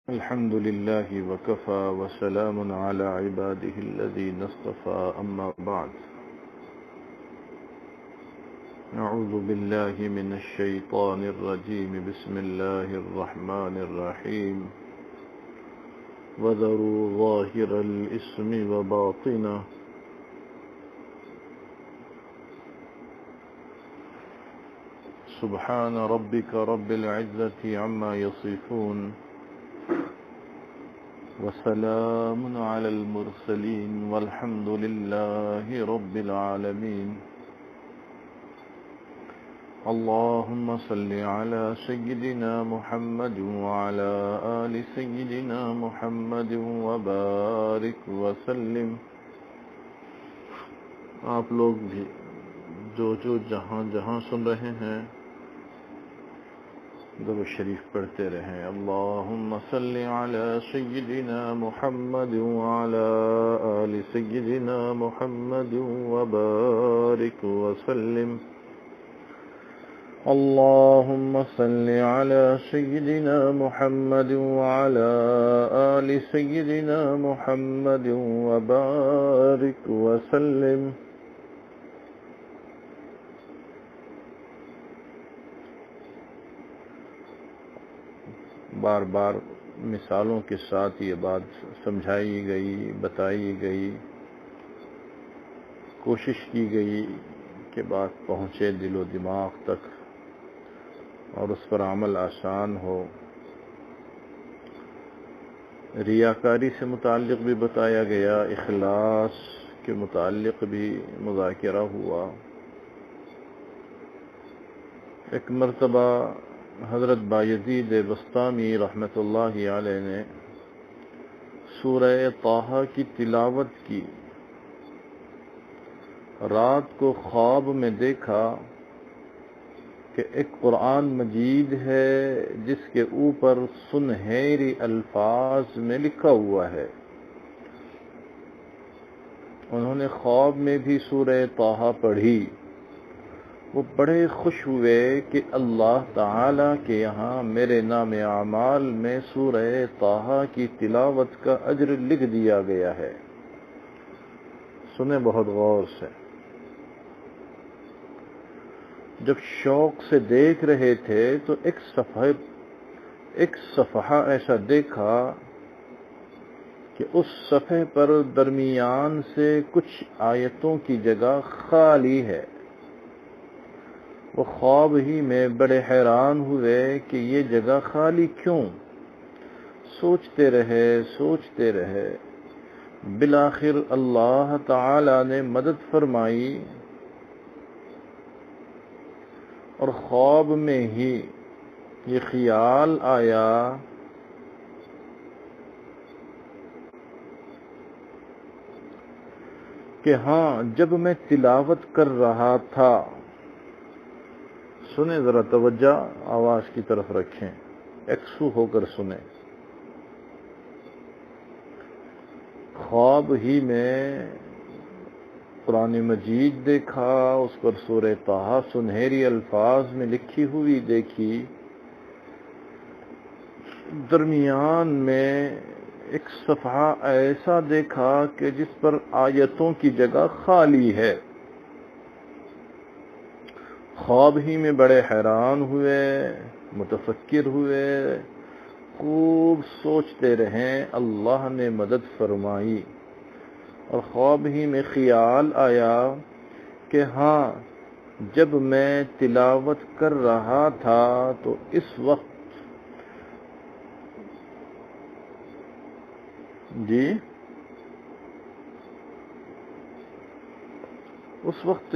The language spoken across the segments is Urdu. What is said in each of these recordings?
الحمد لله وكفى وسلام على عباده الذين اصطفى أما بعد أعوذ بالله من الشيطان الرجيم بسم الله الرحمن الرحيم وذروا ظاهر الإثم وباطنه سبحان ربك رب العزة عما يصفون وسلام على المرسلين والحمد لله رب العالمين اللهم صل على سيدنا محمد وعلى آل سيدنا محمد وبارك وسلم. آپ لوگ بھی جو جہاں جہاں سن رہے ہیں درود شریف پڑھتے رہیں. اللہم صل علی سیدنا محمد وعلی آل سیدنا محمد وبارک وسلم. اللہم صل علی سیدنا محمد وعلی آل سیدنا محمد وبارک وسلم. بار بار مثالوں کے ساتھ یہ بات سمجھائی گئی، بتائی گئی، کوشش کی گئی کہ بات پہنچے دل و دماغ تک اور اس پر عمل آسان ہو. ریاکاری سے متعلق بھی بتایا گیا، اخلاص کے متعلق بھی مذاکرہ ہوا. ایک مرتبہ حضرت بایزید بسطامی رحمۃ اللہ علیہ نے سورہ طٰہٰ کی تلاوت کی. رات کو خواب میں دیکھا کہ ایک قرآن مجید ہے جس کے اوپر سنہری الفاظ میں لکھا ہوا ہے. انہوں نے خواب میں بھی سورہ طٰہٰ پڑھی. وہ بڑے خوش ہوئے کہ اللہ تعالیٰ کے یہاں میرے نام اعمال میں سورہ طٰہٰ کی تلاوت کا اجر لکھ دیا گیا ہے. سنیں بہت غور سے. جب شوق سے دیکھ رہے تھے تو ایک صفحہ ایسا دیکھا کہ اس صفحے پر درمیان سے کچھ آیتوں کی جگہ خالی ہے. وہ خواب ہی میں بڑے حیران ہوئے کہ یہ جگہ خالی کیوں. سوچتے رہے. بالآخر اللہ تعالی نے مدد فرمائی اور خواب میں ہی یہ خیال آیا کہ ہاں جب میں تلاوت کر رہا تھا. سنیں ذرا توجہ آواز کی طرف رکھیں، یکسو ہو کر سنیں. خواب ہی میں قرآن مجید دیکھا، اس پر سورہ طٰہٰ سنہری الفاظ میں لکھی ہوئی دیکھی. درمیان میں ایک صفحہ ایسا دیکھا کہ جس پر آیتوں کی جگہ خالی ہے. خواب ہی میں بڑے حیران ہوئے، متفکر ہوئے، خوب سوچتے رہیں. اللہ نے مدد فرمائی اور خواب ہی میں خیال آیا کہ ہاں جب میں تلاوت کر رہا تھا تو اس وقت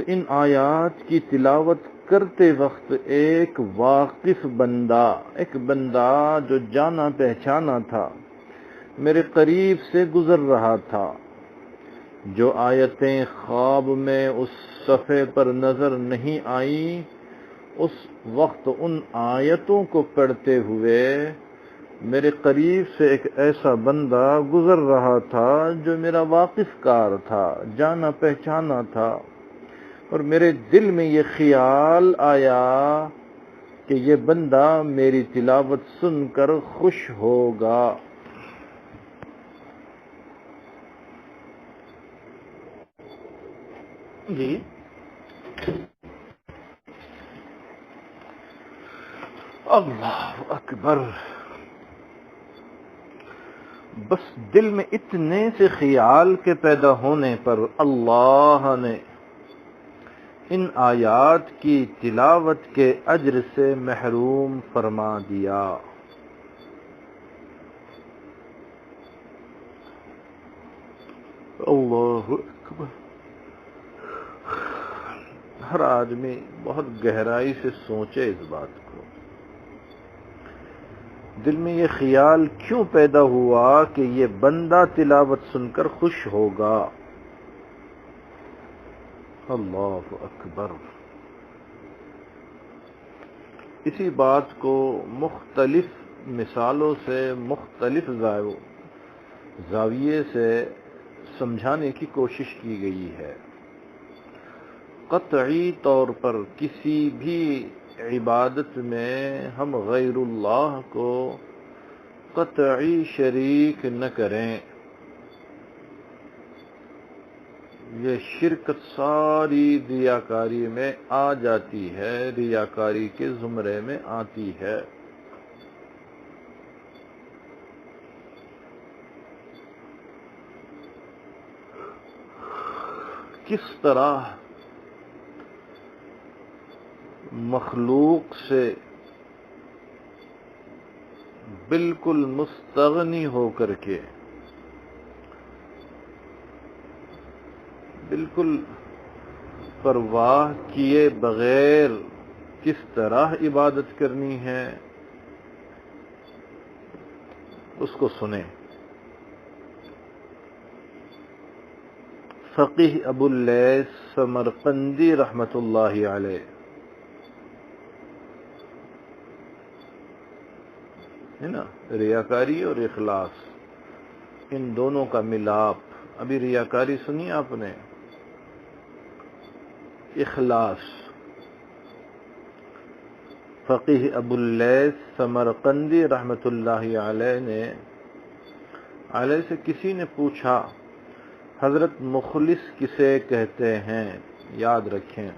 ان آیات کی تلاوت کرتے وقت ایک واقف بندہ جو جانا پہچانا تھا میرے قریب سے گزر رہا تھا. جو آیتیں خواب میں اس صفحے پر نظر نہیں آئیں، اس وقت ان آیتوں کو پڑھتے ہوئے میرے قریب سے ایک ایسا بندہ گزر رہا تھا جو میرا واقف کار تھا، جانا پہچانا تھا. اور میرے دل میں یہ خیال آیا کہ یہ بندہ میری تلاوت سن کر خوش ہوگا۔ جی اللہ اکبر۔ بس دل میں اتنے سے خیال کے پیدا ہونے پر اللہ نے ان آیات کی تلاوت کے اجر سے محروم فرما دیا۔ اللہ اکبر۔ ہر آدمی بہت گہرائی سے سوچے اس بات کو، دل میں یہ خیال کیوں پیدا ہوا کہ یہ بندہ تلاوت سن کر خوش ہوگا؟ اللہ اکبر۔ اسی بات کو مختلف مثالوں سے، مختلف زاویے سے سمجھانے کی کوشش کی گئی ہے۔ قطعی طور پر کسی بھی عبادت میں ہم غیر اللہ کو قطعی شریک نہ کریں۔ یہ شرکت ساری ریاکاری میں آ جاتی ہے، ریاکاری کے زمرے میں آتی ہے۔ کس طرح مخلوق سے بالکل مستغنی ہو کر کے، بالکل پرواہ کیے بغیر کس طرح عبادت کرنی ہے، اس کو سنیں۔ فقیہ ابو اللیث سمرقندی رحمت اللہ علیہ ہے نا، ریاکاری اور اخلاص، ان دونوں کا ملاپ۔ ابھی ریاکاری سنی آپ نے، اخلاص۔ فقیہ ابو اللیث سمرقندی رحمت اللہ علیہ سے کسی نے پوچھا حضرت مخلص کسے کہتے ہیں؟ یاد رکھیں،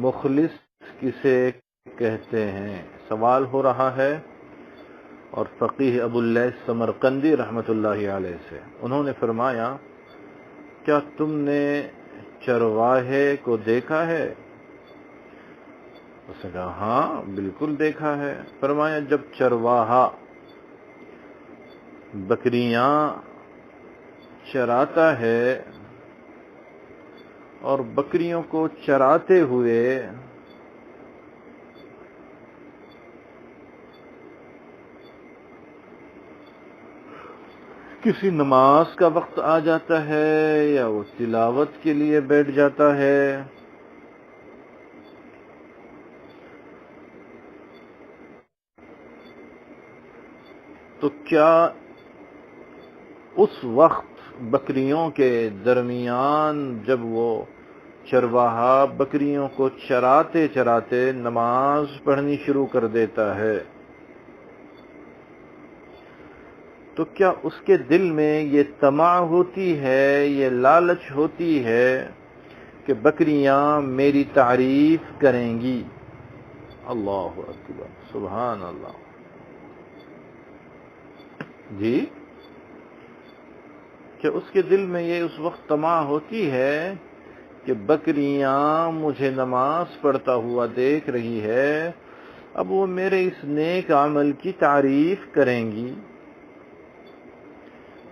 مخلص کسے کہتے ہیں سوال ہو رہا ہے، اور فقیہ ابو اللیث سمرقندی رحمت اللہ علیہ سے انہوں نے فرمایا، کیا تم نے چرواہے کو دیکھا ہے؟ اس نے کہا ہاں بالکل دیکھا ہے۔ فرمایا جب چرواہا بکریاں چراتا ہے اور بکریوں کو چراتے ہوئے کسی نماز کا وقت آ جاتا ہے یا وہ تلاوت کے لیے بیٹھ جاتا ہے، تو کیا اس وقت بکریوں کے درمیان جب وہ چرواہا بکریوں کو چراتے چراتے نماز پڑھنی شروع کر دیتا ہے، تو کیا اس کے دل میں یہ طمع ہوتی ہے، یہ لالچ ہوتی ہے کہ بکریاں میری تعریف کریں گی؟ اللہ اکبر، سبحان اللہ۔ جی، کہ اس کے دل میں یہ اس وقت طمع ہوتی ہے کہ بکریاں مجھے نماز پڑھتا ہوا دیکھ رہی ہے، اب وہ میرے اس نیک عمل کی تعریف کریں گی؟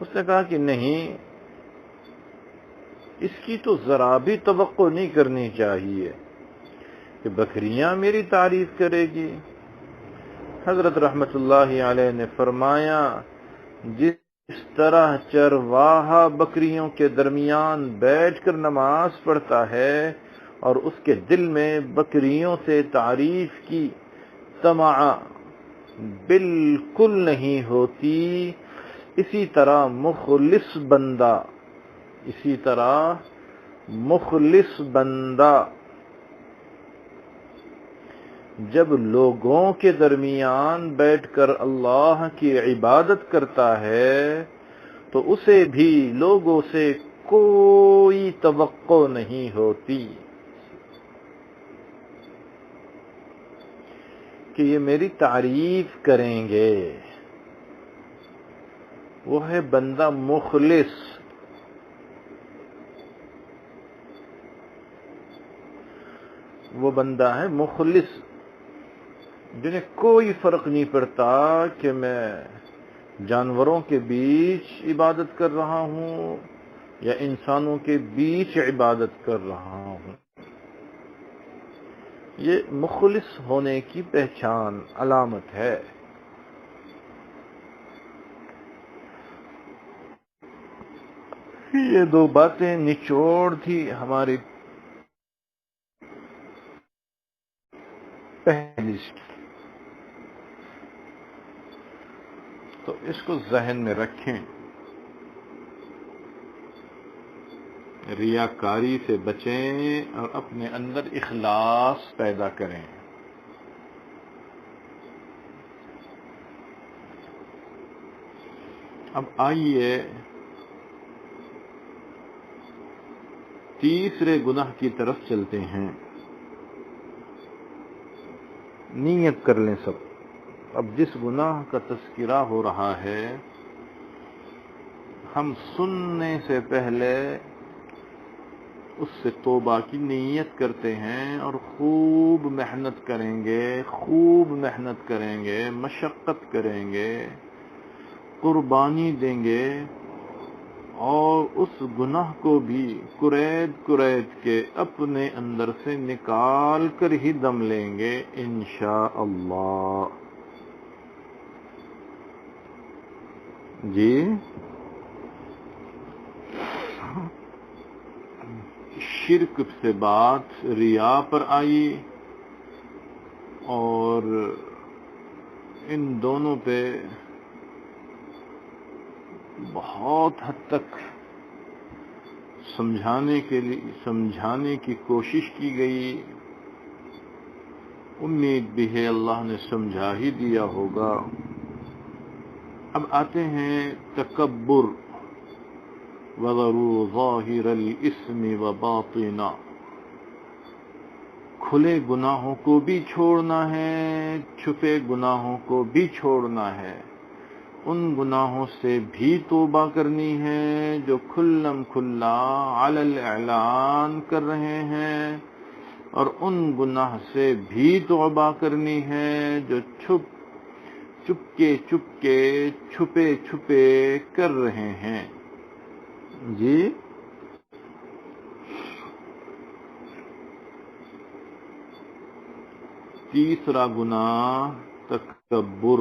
اس نے کہا کہ نہیں، اس کی تو ذرا بھی توقع نہیں کرنی چاہیے کہ بکریاں میری تعریف کرے گی۔ حضرت رحمت اللہ علیہ نے فرمایا، جس طرح چرواہا بکریوں کے درمیان بیٹھ کر نماز پڑھتا ہے اور اس کے دل میں بکریوں سے تعریف کی طمع بالکل نہیں ہوتی، اسی طرح مخلص بندہ، اسی طرح مخلص بندہ جب لوگوں کے درمیان بیٹھ کر اللہ کی عبادت کرتا ہے تو اسے بھی لوگوں سے کوئی توقع نہیں ہوتی کہ یہ میری تعریف کریں گے۔ وہ ہے بندہ مخلص، وہ بندہ ہے مخلص جنہیں کوئی فرق نہیں پڑتا کہ میں جانوروں کے بیچ عبادت کر رہا ہوں یا انسانوں کے بیچ عبادت کر رہا ہوں۔ یہ مخلص ہونے کی پہچان، علامت ہے۔ یہ دو باتیں نچوڑ تھی ہماری پہلی، تو اس کو ذہن میں رکھیں، ریاکاری سے بچیں اور اپنے اندر اخلاص پیدا کریں۔ اب آئیے تیسرے گناہ کی طرف چلتے ہیں۔ نیت کر لیں سب، اب جس گناہ کا تذکرہ ہو رہا ہے ہم سننے سے پہلے اس سے توبہ کی نیت کرتے ہیں اور خوب محنت کریں گے، خوب محنت کریں گے، مشقت کریں گے، قربانی دیں گے اور اس گناہ کو بھی کرید کے اپنے اندر سے نکال کر ہی دم لیں گے انشاءاللہ۔ جی شرک سے بات ریا پر آئی اور ان دونوں پہ بہت حد تک سمجھانے کی کوشش کی گئی۔ امید بھی ہے اللہ نے سمجھا ہی دیا ہوگا۔ اب آتے ہیں تکبر، وَذَرُوا ظَاهِرَ الْإِثْمِ وَبَاطِنَهُ، کھلے گناہوں کو بھی چھوڑنا ہے، چھپے گناہوں کو بھی چھوڑنا ہے، ان گناہوں سے بھی توبہ کرنی ہے جو کھلم کھلا علی الاعلان کر رہے ہیں، اور ان گناہ سے بھی توبہ کرنی ہے جو چپکے چھپے کر رہے ہیں۔ جی تیسرا گناہ تکبر۔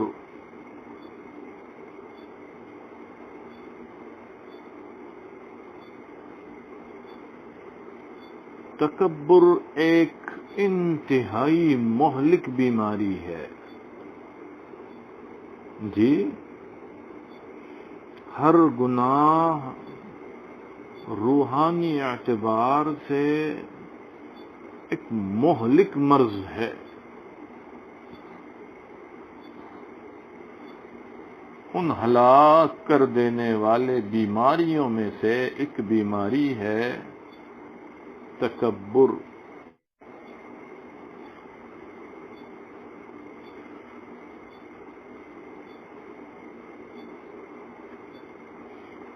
تکبر ایک انتہائی مہلک بیماری ہے۔ جی ہر گناہ روحانی اعتبار سے ایک مہلک مرض ہے۔ ان ہلاک کر دینے والے بیماریوں میں سے ایک بیماری ہے تکبر۔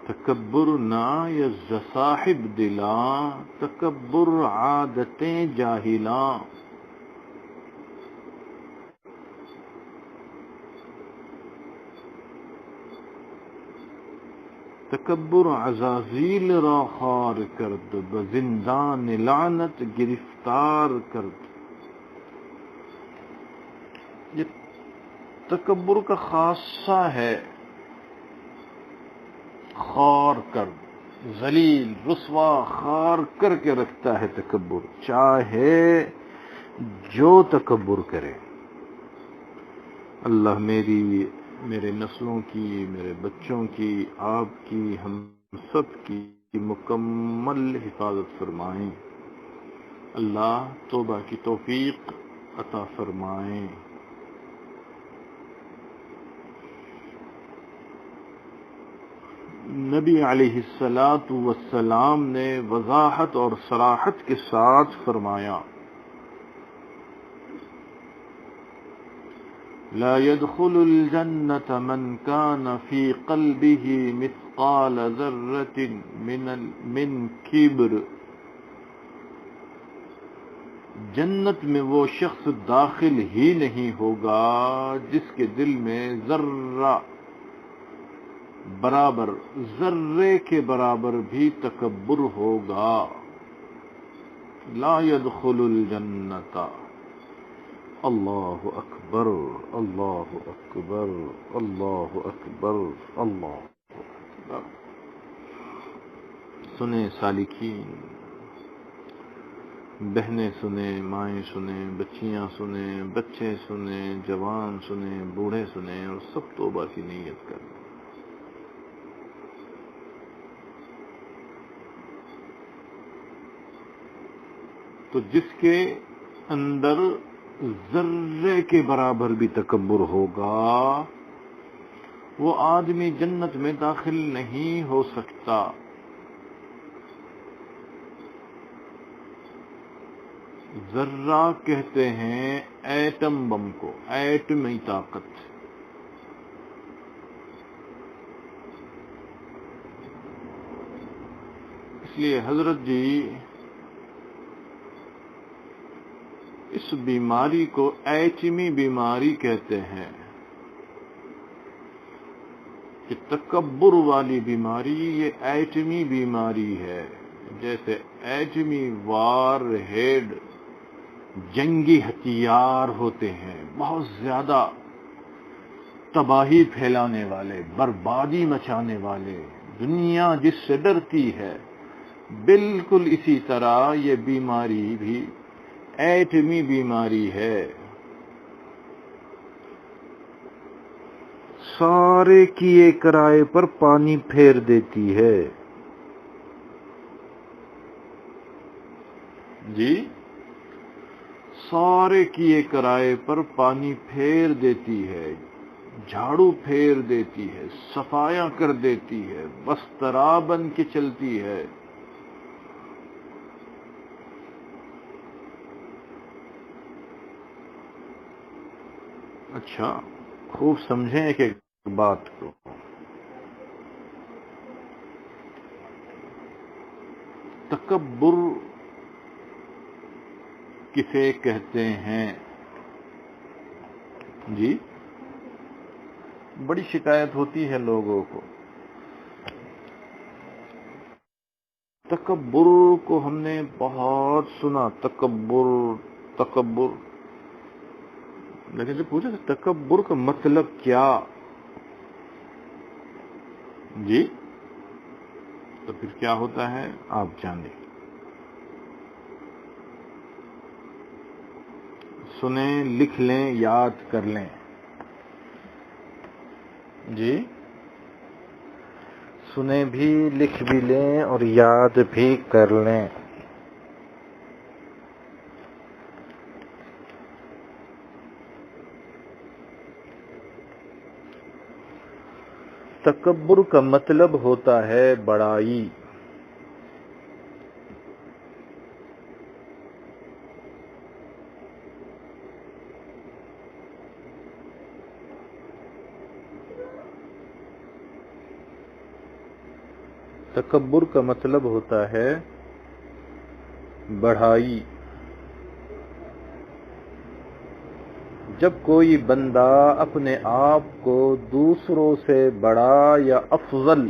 تکبر نہ یز صاحب دلاں، تکبر عادتیں جاہلاں۔ تکبر عزازیل را خوار کرد، بزندان لعنت گرفتار کرد۔ یہ تکبر کا خاصہ ہے، خوار کر، ذلیل رسوا خوار کر کے رکھتا ہے تکبر، چاہے جو تکبر کرے۔ اللہ میری میرے نسلوں کی، میرے بچوں کی، آپ کی، ہم سب کی مکمل حفاظت فرمائیں۔ اللہ توبہ کی توفیق عطا فرمائیں۔ نبی علیہ السلام نے وضاحت اور صراحت کے ساتھ فرمایا، لا يدخل الجنة من كان في قلبه مثقال ذرة من کبر۔ جنت میں وہ شخص داخل ہی نہیں ہوگا جس کے دل میں ذرہ برابر، ذرے کے برابر بھی تکبر ہوگا۔ لا يدخل الجنة۔ اللہ اکبر، اللہ اکبر، اللہ اکبر، اللہ اکبر۔ سنیں سالکین، بہنیں سنیں، مائیں سنیں، بچیاں سنیں، بچے سنیں، جوان سنیں، بوڑھے سنیں، اور سب توبہ کی نیت کریں۔ تو جس کے اندر ذرے کے برابر بھی تکبر ہوگا، وہ آدمی جنت میں داخل نہیں ہو سکتا۔ ذرہ کہتے ہیں ایٹم بم کو، ایٹمی طاقت۔ اس لیے حضرت جی اس بیماری کو ایٹمی بیماری کہتے ہیں، کہ تکبر والی بیماری یہ ایٹمی بیماری ہے۔ جیسے ایٹمی وار ہیڈ جنگی ہتھیار ہوتے ہیں، بہت زیادہ تباہی پھیلانے والے، بربادی مچانے والے، دنیا جس سے ڈرتی ہے، بالکل اسی طرح یہ بیماری بھی ایٹمی بیماری ہے۔ سارے کیے کرائے پر پانی پھیر دیتی ہے۔ جی، سارے کیے کرائے پر پانی پھیر دیتی ہے، جھاڑو پھیر دیتی ہے، صفائیاں کر دیتی ہے، بسترا بن کے چلتی ہے۔ اچھا، خوب سمجھیں ایک ایک بات کو۔ تکبر کسے کہتے ہیں؟ جی، بڑی شکایت ہوتی ہے لوگوں کو۔ تکبر کو ہم نے بہت سنا، تکبر تکبر، لیکن جب پوچھا کہ تکبر کا مطلب کیا؟ جی، تو پھر کیا ہوتا ہے آپ جانیں۔ سنیں، لکھ لیں، یاد کر لیں۔ جی، سنیں بھی، لکھ بھی لیں اور یاد بھی کر لیں۔ تکبر کا مطلب ہوتا ہے بڑائی۔ تکبر کا مطلب ہوتا ہے بڑائی۔ جب کوئی بندہ اپنے آپ کو دوسروں سے بڑا یا افضل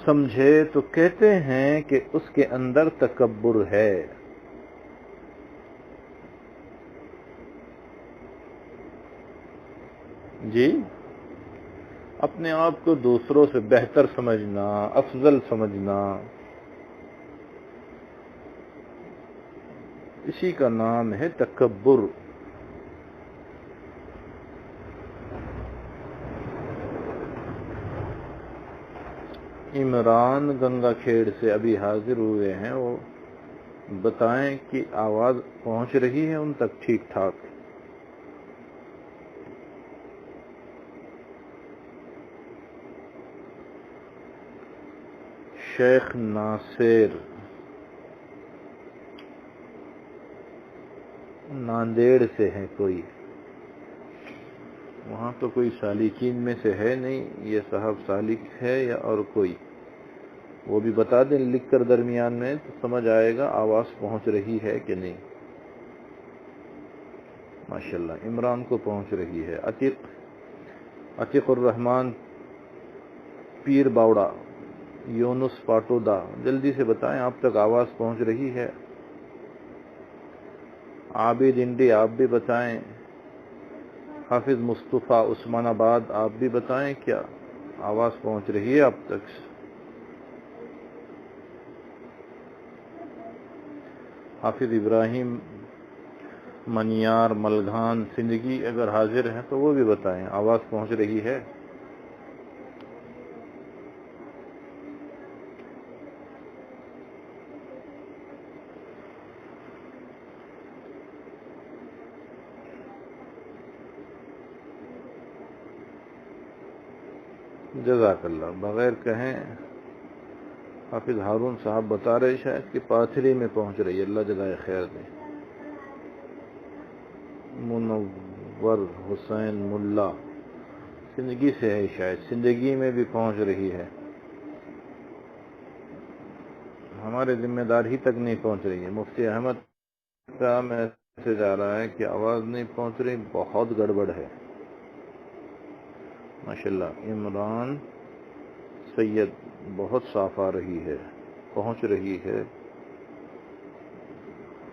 سمجھے تو کہتے ہیں کہ اس کے اندر تکبر ہے۔ جی، اپنے آپ کو دوسروں سے بہتر سمجھنا، افضل سمجھنا، اسی کا نام ہے تکبر۔ عمران گنگا کھیڑ سے ابھی حاضر ہوئے ہیں، وہ بتائیں کہ آواز پہنچ رہی ہے ان تک ٹھیک ٹھاک؟ شیخ ناصر ناندیڑ سے ہے کوئی، وہاں تو کوئی سالکین میں سے ہے نہیں، یہ صاحب سالک ہے یا اور کوئی، وہ بھی بتا دیں لکھ کر درمیان میں، تو سمجھ آئے گا آواز پہنچ رہی ہے کہ نہیں۔ ماشاءاللہ عمران کو پہنچ رہی ہے۔ عتیق الرحمان پیر باوڑا، یونس پاٹودا، جلدی سے بتائیں آپ تک آواز پہنچ رہی ہے؟ عابد انڈی آپ بھی بتائیں، حافظ مصطفیٰ عثمان آباد آپ بھی بتائیں کیا آواز پہنچ رہی ہے آپ تک؟ حافظ ابراہیم منیار ملگھان زندگی اگر حاضر ہیں تو وہ بھی بتائیں آواز پہنچ رہی ہے؟ جزاک اللہ۔ بغیر کہیں حافظ ہارون صاحب بتا رہے شاید کہ پاتھری میں پہنچ رہی ہے، اللہ جزائے خیر دے۔ منور حسین ملا زندگی سے ہے، شاید زندگی میں بھی پہنچ رہی ہے، ہمارے ذمہ دار ہی تک نہیں پہنچ رہی ہے۔ مفتی احمد کا میسج آ رہا ہے کہ آواز نہیں پہنچ رہی، بہت گڑبڑ ہے۔ ماشاءاللہ عمران سید بہت صاف آ رہی ہے، پہنچ رہی ہے۔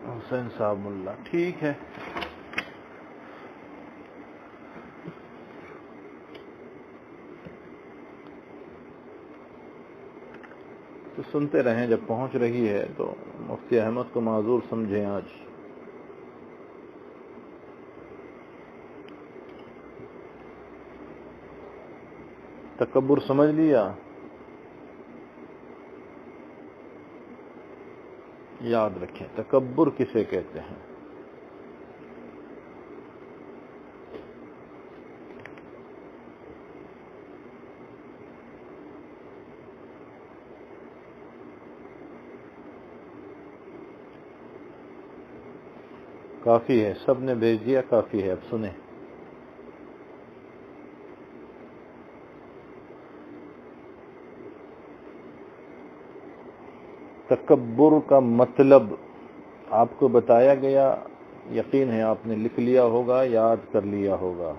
حسین صاحب ملا ٹھیک ہے۔ تو سنتے رہیں، جب پہنچ رہی ہے تو مفتی احمد کو معذور سمجھیں۔ آج تکبر سمجھ لیا؟ یاد رکھیں تکبر کسے کہتے ہیں؟ کافی ہے، سب نے بھیج دیا، کافی ہے، اب سنیں۔ تکبر کا مطلب آپ کو بتایا گیا، یقین ہے آپ نے لکھ لیا ہوگا، یاد کر لیا ہوگا۔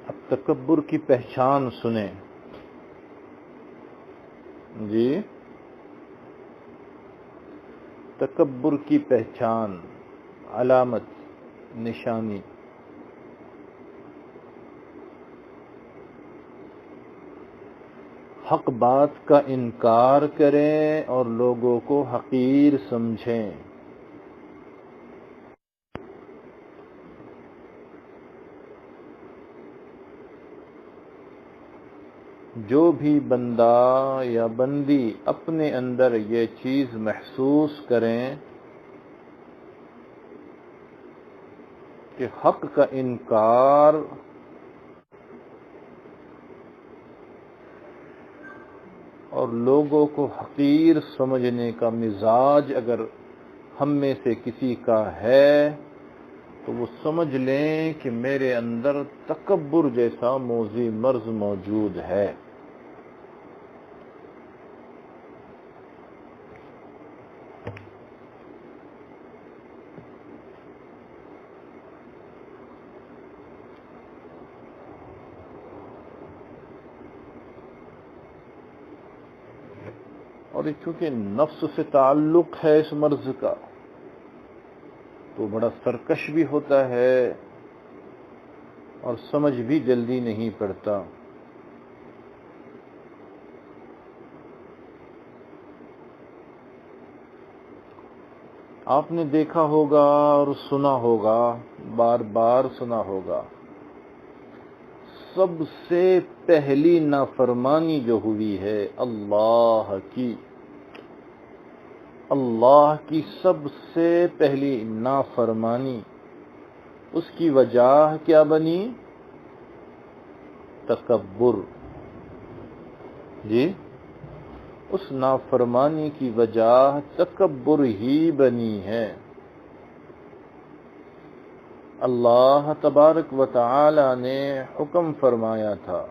اب تکبر کی پہچان سنیں جی۔ تکبر کی پہچان، علامت، نشانی، حق بات کا انکار کریں اور لوگوں کو حقیر سمجھیں۔ جو بھی بندہ یا بندی اپنے اندر یہ چیز محسوس کریں کہ حق کا انکار اور لوگوں کو حقیر سمجھنے کا مزاج اگر ہم میں سے کسی کا ہے تو وہ سمجھ لیں کہ میرے اندر تکبر جیسا موذی مرض موجود ہے۔ اور چونکہ نفس سے تعلق ہے اس مرض کا تو بڑا سرکش بھی ہوتا ہے اور سمجھ بھی جلدی نہیں پڑتا۔ آپ نے دیکھا ہوگا اور سنا ہوگا، بار بار سنا ہوگا، سب سے پہلی نافرمانی جو ہوئی ہے اللہ کی سب سے پہلی نافرمانی، اس کی وجہ کیا بنی؟ تکبر. جی، اس نافرمانی کی وجہ تکبر ہی بنی ہے. اللہ تبارک و تعالی نے حکم فرمایا تھا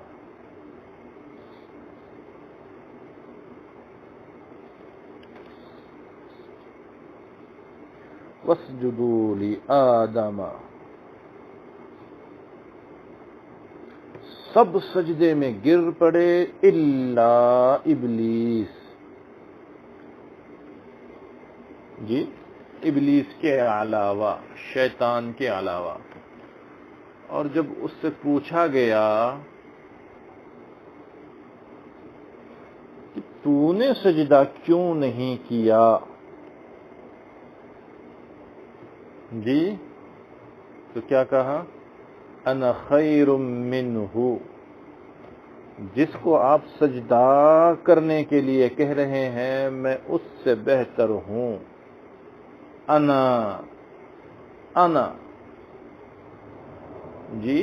وَاسْجُدُوا لِآدَمَ، سب سجدے میں گر پڑے الا ابلیس. جی، ابلیس کے علاوہ، شیطان کے علاوہ. اور جب اس سے پوچھا گیا کہ تو نے سجدہ کیوں نہیں کیا، جی، تو کیا کہا؟ انا خیر منہ، جس کو آپ سجدہ کرنے کے لیے کہہ رہے ہیں میں اس سے بہتر ہوں. انا جی،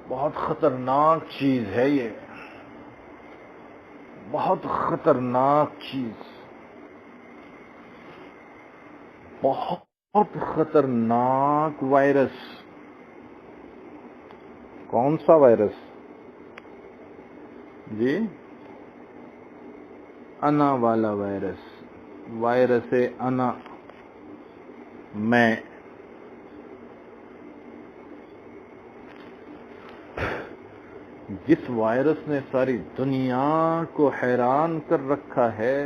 بہت خطرناک چیز ہے یہ، بہت خطرناک چیز، بہت خطرناک وائرس. کون سا وائرس؟ جی، انا والا وائرس. وائرس انا، میں. جس وائرس نے ساری دنیا کو حیران کر رکھا ہے،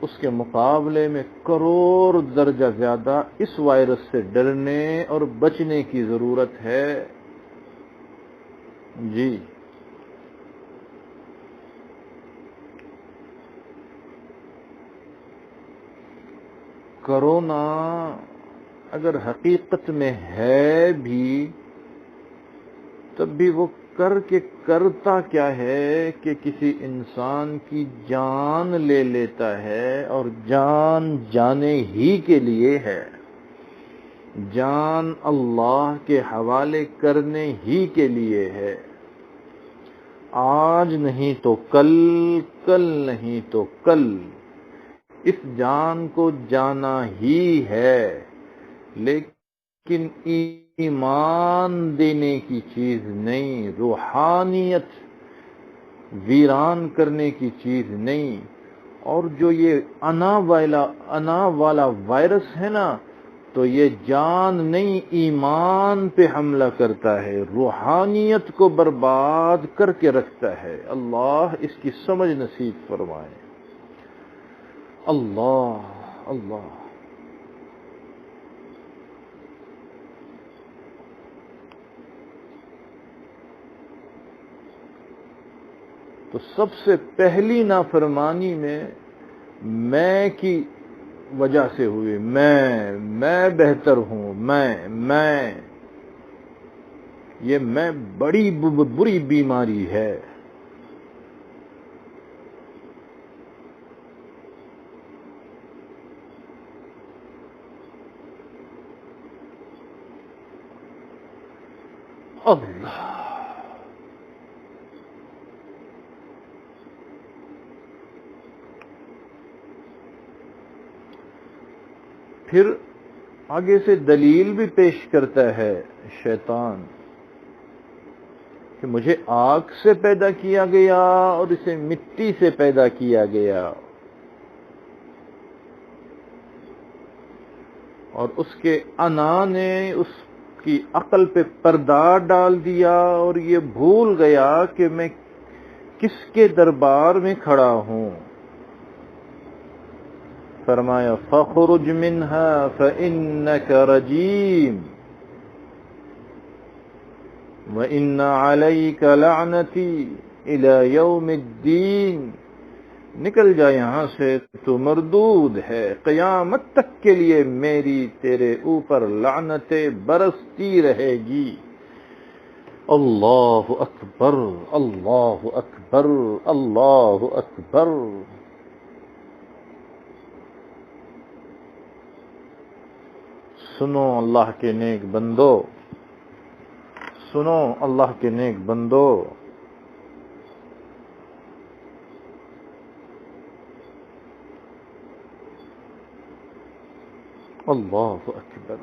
اس کے مقابلے میں کروڑ درجہ زیادہ اس وائرس سے ڈرنے اور بچنے کی ضرورت ہے. جی، کرونا اگر حقیقت میں ہے بھی، تب بھی وہ کر کے کرتا کیا ہے کہ کسی انسان کی جان لے لیتا ہے، اور جان جانے ہی کے لیے ہے، جان اللہ کے حوالے کرنے ہی کے لیے ہے. آج نہیں تو کل، کل نہیں تو کل اس جان کو جانا ہی ہے. لیکن ایمان دینے کی چیز نہیں، روحانیت ویران کرنے کی چیز نہیں. اور جو یہ انا والا وائرس ہے نا، تو یہ جان نہیں ایمان پہ حملہ کرتا ہے، روحانیت کو برباد کر کے رکھتا ہے. اللہ اس کی سمجھ نصیب فرمائے. اللہ اللہ. تو سب سے پہلی نافرمانی میں کی وجہ سے ہوئی. میں بہتر ہوں، میں یہ میں بڑی بری بیماری ہے. اللہ. پھر آگے سے دلیل بھی پیش کرتا ہے شیطان کہ مجھے آگ سے پیدا کیا گیا اور اسے مٹی سے پیدا کیا گیا، اور اس کے انا نے اس کی عقل پہ پردہ ڈال دیا، اور یہ بھول گیا کہ میں کس کے دربار میں کھڑا ہوں. فرمایا فَخْرُجْ مِنْهَا فَإِنَّكَ رَجِيمٌ وَإِنَّ عَلَيْكَ لَعْنَتِي إِلَى يَوْمِ الدِّينِ. نکل جا یہاں سے تو مردود ہے، قیامت تک کے لیے میری تیرے اوپر لعنتیں برستی رہے گی۔ اللہ اکبر، اللہ اکبر، اللہ اکبر۔ سنو اللہ کے نیک بندو، سنو اللہ کے نیک بندو، اللہ اکبر۔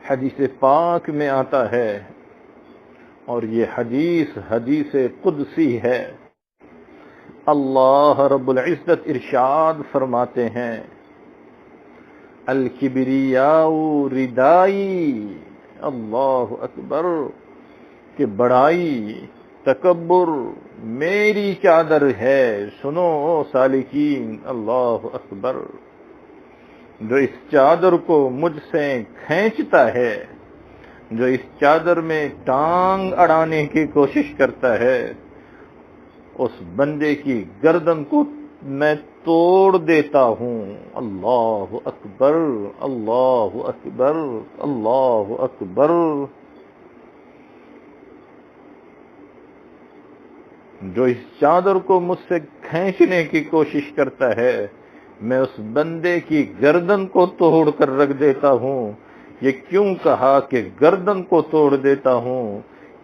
حدیث پاک میں آتا ہے، اور یہ حدیث قدسی ہے، اللہ رب العزت ارشاد فرماتے ہیں، الکبریاء ردائی، اللہ اکبر، کہ بڑائی، تکبر میری چادر ہے۔ سنو سالکین، اللہ اکبر۔ جو اس چادر کو مجھ سے کھینچتا ہے، جو اس چادر میں ٹانگ اڑانے کی کوشش کرتا ہے، اس بندے کی گردن کو میں توڑ دیتا ہوں۔ اللہ اکبر، اللہ اکبر، اللہ اکبر۔ جو اس چادر کو مجھ سے کھینچنے کی کوشش کرتا ہے، میں اس بندے کی گردن کو توڑ کر رکھ دیتا ہوں۔ یہ کیوں کہا کہ گردن کو توڑ دیتا ہوں؟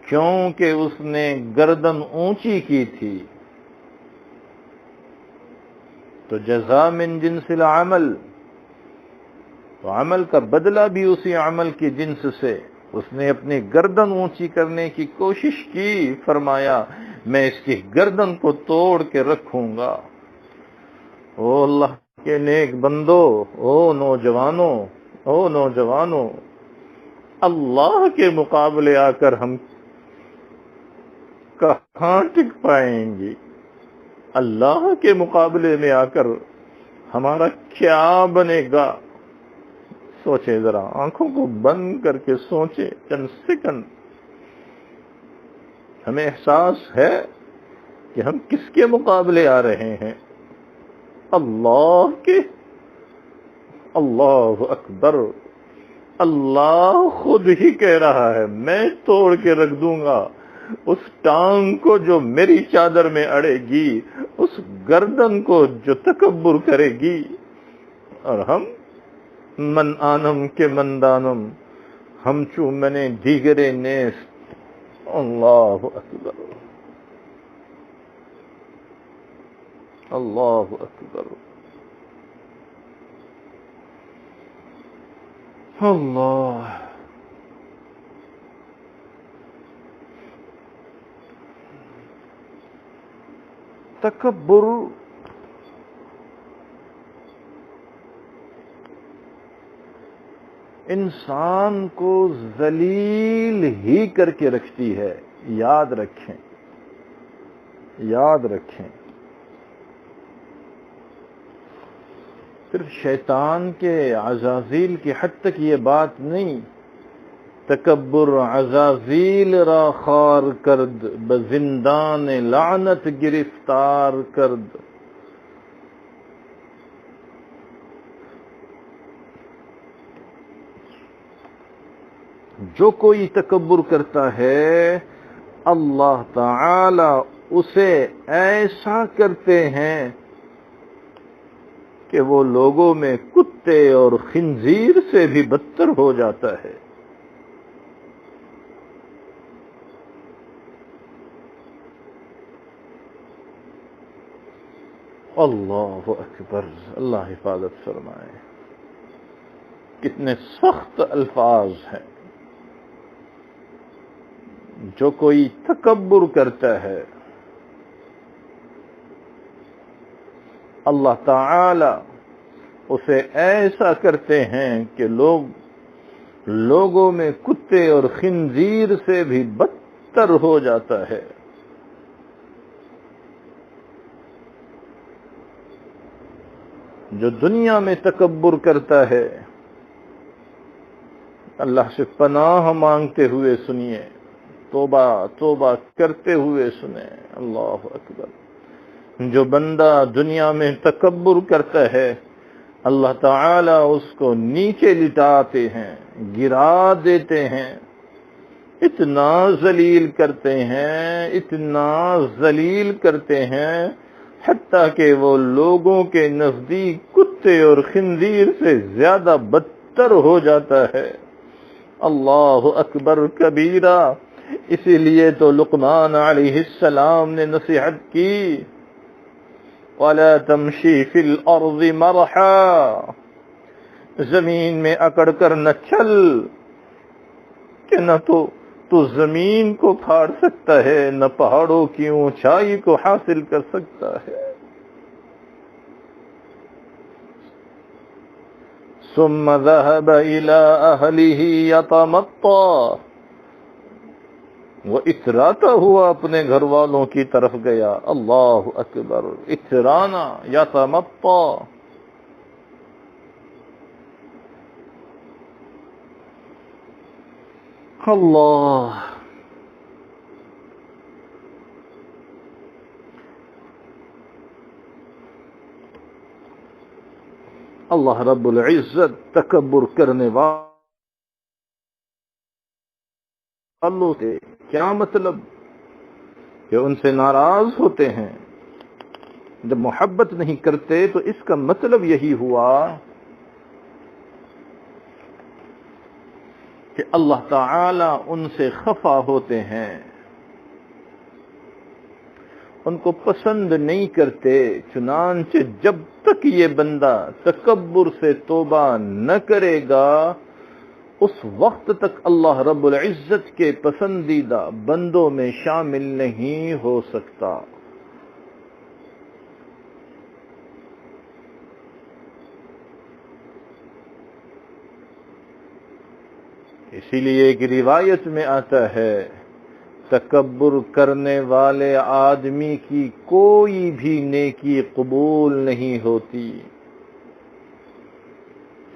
کیونکہ اس نے گردن اونچی کی تھی۔ تو جزا من جنس العمل، تو عمل کا بدلہ بھی اسی عمل کی جنس سے۔ اس نے اپنی گردن اونچی کرنے کی کوشش کی، فرمایا میں اس کی گردن کو توڑ کے رکھوں گا۔ او اللہ کے نیک بندو، او نوجوانوں، او نوجوانوں، اللہ کے مقابلے آ کر ہم کہاں ٹک پائیں گے؟ اللہ کے مقابلے میں آ کر ہمارا کیا بنے گا؟ سوچیں ذرا، آنکھوں کو بند کر کے سوچیں چند سیکنڈ۔ ہمیں احساس ہے کہ ہم کس کے مقابلے آ رہے ہیں؟ اللہ کے۔ اللہ اکبر۔ اللہ خود ہی کہہ رہا ہے، میں توڑ کے رکھ دوں گا اس ٹانگ کو جو میری چادر میں اڑے گی، اس گردن کو جو تکبر کرے گی۔ اور ہم من آنم کے مندانم، ہم چو میں نے دیگرے نیست۔ اللہ اکبر، اللہ اکبر، اللہ۔ تکبر انسان کو ذلیل ہی کر کے رکھتی ہے، یاد رکھیں، یاد رکھیں۔ صرف شیطان کے عزازیل کی حد تک یہ بات نہیں، تکبر عزازیل را خار کرد، بزندان لعنت گرفتار کرد۔ جو کوئی تکبر کرتا ہے، اللہ تعالی اسے ایسا کرتے ہیں کہ وہ لوگوں میں کتے اور خنزیر سے بھی بدتر ہو جاتا ہے۔ اللہ اکبر، اللہ حفاظت فرمائے۔ کتنے سخت الفاظ ہیں۔ جو کوئی تکبر کرتا ہے، اللہ تعالی اسے ایسا کرتے ہیں کہ لوگوں میں کتے اور خنزیر سے بھی بدتر ہو جاتا ہے۔ جو دنیا میں تکبر کرتا ہے، اللہ سے پناہ مانگتے ہوئے سنیے، توبہ توبہ کرتے ہوئے سنیں۔ اللہ اکبر۔ جو بندہ دنیا میں تکبر کرتا ہے اللہ تعالی اس کو نیچے لٹاتے ہیں، گرا دیتے ہیں، اتنا ذلیل کرتے ہیں، اتنا ذلیل کرتے ہیں، حتیٰ کہ وہ لوگوں کے نزدیک کتے اور خنزیر سے زیادہ بدتر ہو جاتا ہے۔ اللہ اکبر کبیرہ۔ اسی لیے تو لقمان علیہ السلام نے نصیحت کی، وَلَا تَمْشِي فِي الْأَرْضِ مَرَحًا، زمین میں اکڑ کر نہ چل کہ نہ تو زمین کو پھاڑ سکتا ہے، نہ پہاڑوں کی اونچائی کو حاصل کر سکتا ہے۔ ثم ذهب إلى أهله يتمطى، وہ اتراتا ہوا اپنے گھر والوں کی طرف گیا۔ اللہ اکبر، اترانا، یتمطى۔ اللہ، اللہ رب العزت تکبر کرنے والوں سے کیا مطلب کہ ان سے ناراض ہوتے ہیں، جب محبت نہیں کرتے تو اس کا مطلب یہی ہوا کہ اللہ تعالی ان سے خفا ہوتے ہیں، ان کو پسند نہیں کرتے۔ چنانچہ جب تک یہ بندہ تکبر سے توبہ نہ کرے گا اس وقت تک اللہ رب العزت کے پسندیدہ بندوں میں شامل نہیں ہو سکتا۔ اسی لیے ایک روایت میں آتا ہے، تکبر کرنے والے آدمی کی کوئی بھی نیکی قبول نہیں ہوتی۔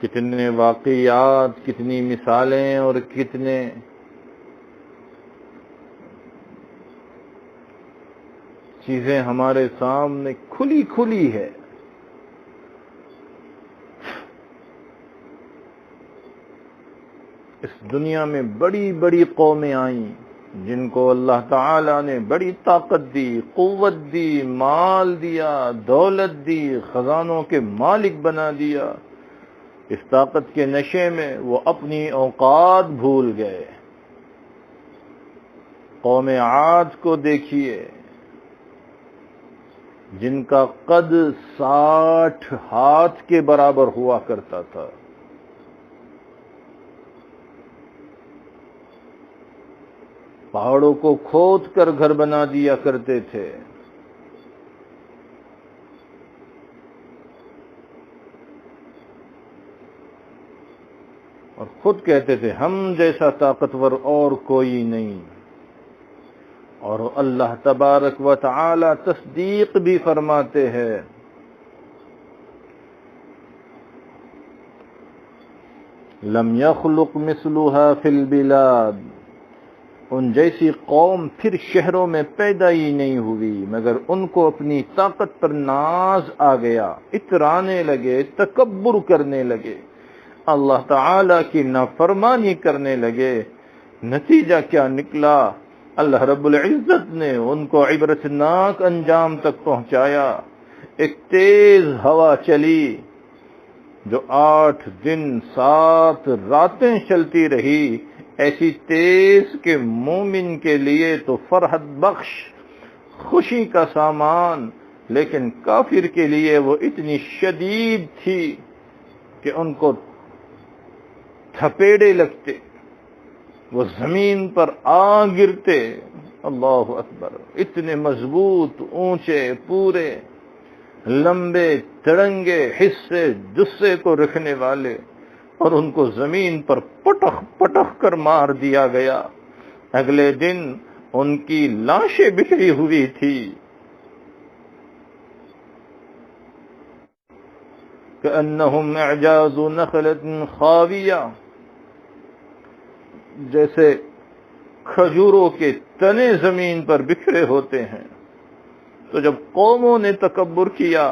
کتنے واقعات، کتنی مثالیں اور کتنے چیزیں ہمارے سامنے کھلی کھلی ہے۔ اس دنیا میں بڑی بڑی قومیں آئیں جن کو اللہ تعالی نے بڑی طاقت دی، قوت دی، مال دیا، دولت دی، خزانوں کے مالک بنا دیا۔ اس طاقت کے نشے میں وہ اپنی اوقات بھول گئے۔ قوم عاد کو دیکھیے، جن کا قد 60 ہاتھ کے برابر ہوا کرتا تھا، پہاڑوں کو کھود کر گھر بنا دیا کرتے تھے۔ اور خود کہتے تھے ہم جیسا طاقتور اور کوئی نہیں، اور اللہ تبارک و تعالی تصدیق بھی فرماتے ہیں، لم يخلق مثلها في البلاد، ان جیسی قوم پھر شہروں میں پیدا ہی نہیں ہوئی مگر ان کو اپنی طاقت پر ناز آ گیا، اترانے لگے، تکبر کرنے لگے، اللہ تعالی کی نافرمانی کرنے لگے۔ نتیجہ کیا نکلا؟ اللہ رب العزت نے ان کو عبرتناک انجام تک پہنچایا۔ ایک تیز ہوا چلی جو 8 دن 7 راتیں چلتی رہی، ایسی تیز کہ مومن کے لیے تو فرحت بخش، خوشی کا سامان، لیکن کافر کے لیے وہ اتنی شدید تھی کہ ان کو تھپیڑے لگتے، وہ زمین پر آ گرتے۔ اللہ اکبر، اتنے مضبوط، اونچے، پورے، لمبے، تڑنگے حصے جسے کو رکھنے والے، اور ان کو زمین پر پٹخ پٹخ کر مار دیا گیا۔ اگلے دن ان کی لاشیں بکھری ہوئی تھی۔ كأنهم اعجاز نخلة خاویہ، جیسے کھجوروں کے تنے زمین پر بکھرے ہوتے ہیں۔ تو جب قوموں نے تکبر کیا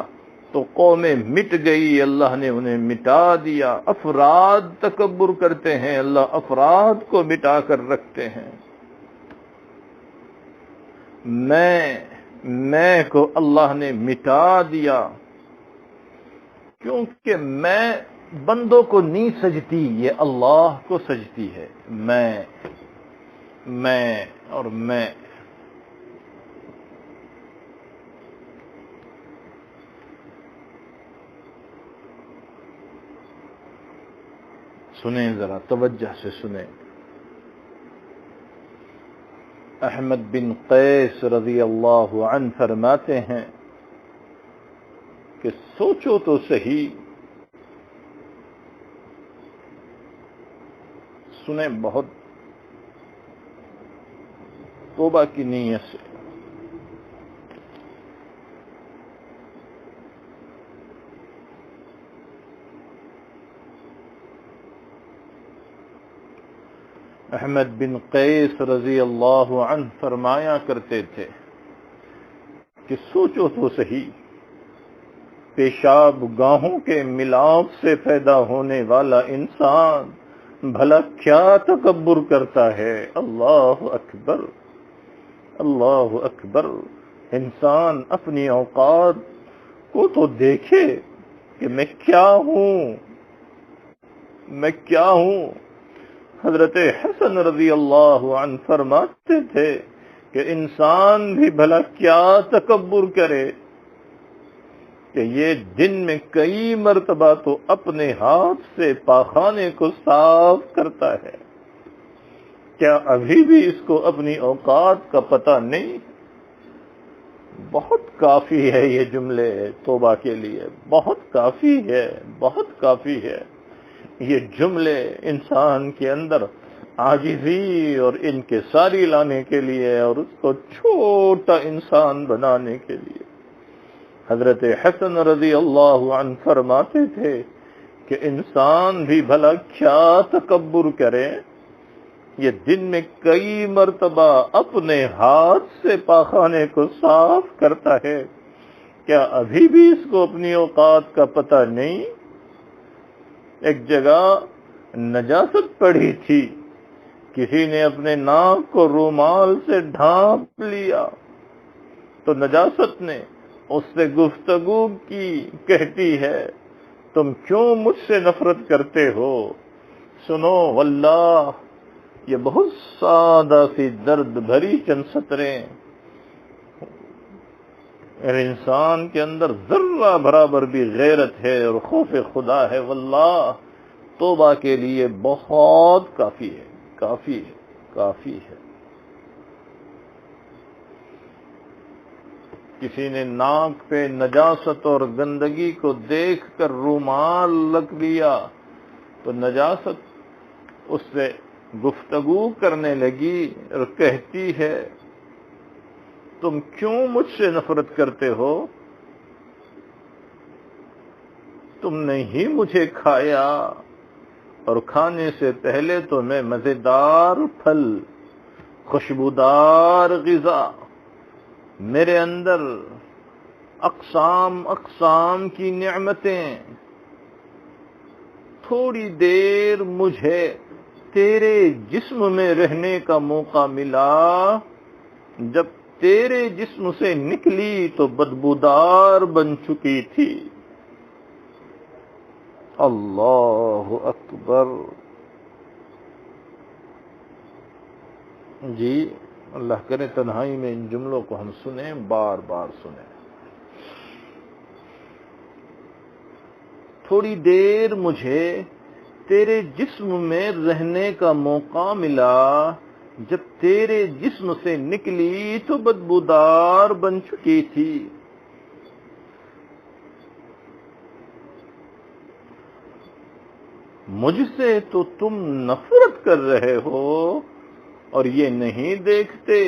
تو قومیں مٹ گئی، اللہ نے انہیں مٹا دیا۔ افراد تکبر کرتے ہیں، اللہ افراد کو مٹا کر رکھتے ہیں۔ میں کو اللہ نے مٹا دیا، کیونکہ میں بندوں کو نہیں سجتی، یہ اللہ کو سجتی ہے۔ میں اور میں۔ سنیں ذرا توجہ سے سنیں۔ احمد بن قیس رضی اللہ عنہ فرماتے ہیں کہ سوچو تو صحیح، سنیں بہت توبہ کی نیت سے۔ احمد بن قیس رضی اللہ عنہ فرمایا کرتے تھے کہ سوچو تو صحیح، پیشاب گاہوں کے ملاپ سے پیدا ہونے والا انسان بھلا کیا تکبر کرتا ہے۔ اللہ اکبر، اللہ اکبر۔ انسان اپنی اوقات کو تو دیکھے کہ میں کیا ہوں، میں کیا ہوں۔ حضرت حسن رضی اللہ عنہ فرماتے تھے کہ انسان بھی بھلا کیا تکبر کرے کہ یہ دن میں کئی مرتبہ تو اپنے ہاتھ سے پاخانے کو صاف کرتا ہے، کیا ابھی بھی اس کو اپنی اوقات کا پتہ نہیں؟ بہت کافی ہے یہ جملے توبہ کے لیے، بہت کافی ہے، بہت کافی ہے یہ جملے انسان کے اندر عاجزی اور انکساری لانے کے لیے اور اس کو چھوٹا انسان بنانے کے لیے۔ حضرت حسن رضی اللہ عنہ فرماتے تھے کہ انسان بھی بھلا کیا تکبر کرے، یہ دن میں کئی مرتبہ اپنے ہاتھ سے پاخانے کو صاف کرتا ہے، کیا ابھی بھی اس کو اپنی اوقات کا پتہ نہیں؟ ایک جگہ نجاست پڑی تھی، کسی نے اپنے ناک کو رومال سے ڈھانپ لیا تو نجاست نے اس سے گفتگو کی، کہتی ہے تم کیوں مجھ سے نفرت کرتے ہو؟ سنو واللہ یہ بہت سادہ سی درد بھری چند سطریں اگر انسان کے اندر ذرہ برابر بھی غیرت ہے اور خوف خدا ہے، واللہ توبہ کے لیے بہت کافی ہے، کافی ہے، کافی ہے۔ کسی نے ناک پہ نجاست اور گندگی کو دیکھ کر رومال رکھ لیا تو نجاست اس سے گفتگو کرنے لگی اور کہتی ہے تم کیوں مجھ سے نفرت کرتے ہو؟ تم نے ہی مجھے کھایا اور کھانے سے پہلے تو میں مزیدار پھل، خوشبودار غذا، میرے اندر اقسام اقسام کی نعمتیں، تھوڑی دیر مجھے تیرے جسم میں رہنے کا موقع ملا، جب تیرے جسم سے نکلی تو بدبودار بن چکی تھی۔ اللہ اکبر۔ جی اللہ کرے تنہائی میں ان جملوں کو ہم سنیں، بار بار سنیں۔ تھوڑی دیر مجھے تیرے جسم میں رہنے کا موقع ملا، جب تیرے جسم سے نکلی تو بدبودار بن چکی تھی۔ مجھ سے تو تم نفرت کر رہے ہو اور یہ نہیں دیکھتے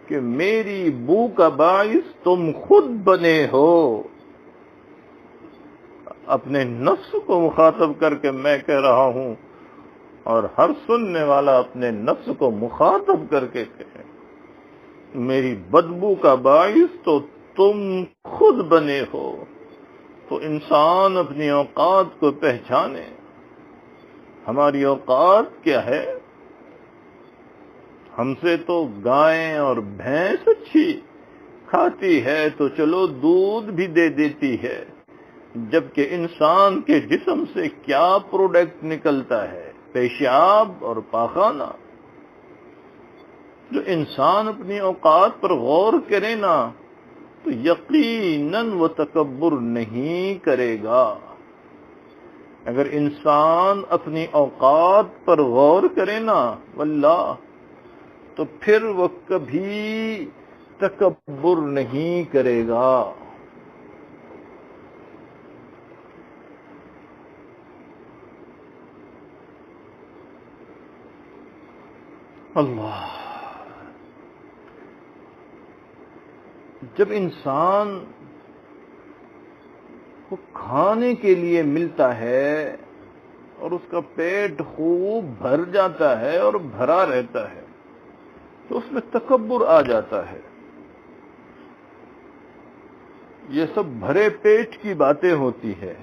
کہ میری بو کا باعث تم خود بنے ہو۔ اپنے نفس کو مخاطب کر کے میں کہہ رہا ہوں اور ہر سننے والا اپنے نفس کو مخاطب کر کے کہے میری بدبو کا باعث تو تم خود بنے ہو تو انسان اپنی اوقات کو پہچانے. ہماری اوقات کیا ہے؟ ہم سے تو گائیں اور بھینس اچھی کھاتی ہے تو چلو دودھ بھی دے دیتی ہے، جبکہ انسان کے جسم سے کیا پروڈکٹ نکلتا ہے؟ پیشاب اور پاخانہ. جو انسان اپنی اوقات پر غور کرے نا تو یقیناً وہ تکبر نہیں کرے گا. اگر انسان اپنی اوقات پر غور کرے نا واللہ تو پھر وہ کبھی تکبر نہیں کرے گا. اللہ. جب انسان کو کھانے کے لیے ملتا ہے اور اس کا پیٹ خوب بھر جاتا ہے اور بھرا رہتا ہے تو اس میں تکبر آ جاتا ہے. یہ سب بھرے پیٹ کی باتیں ہوتی ہے.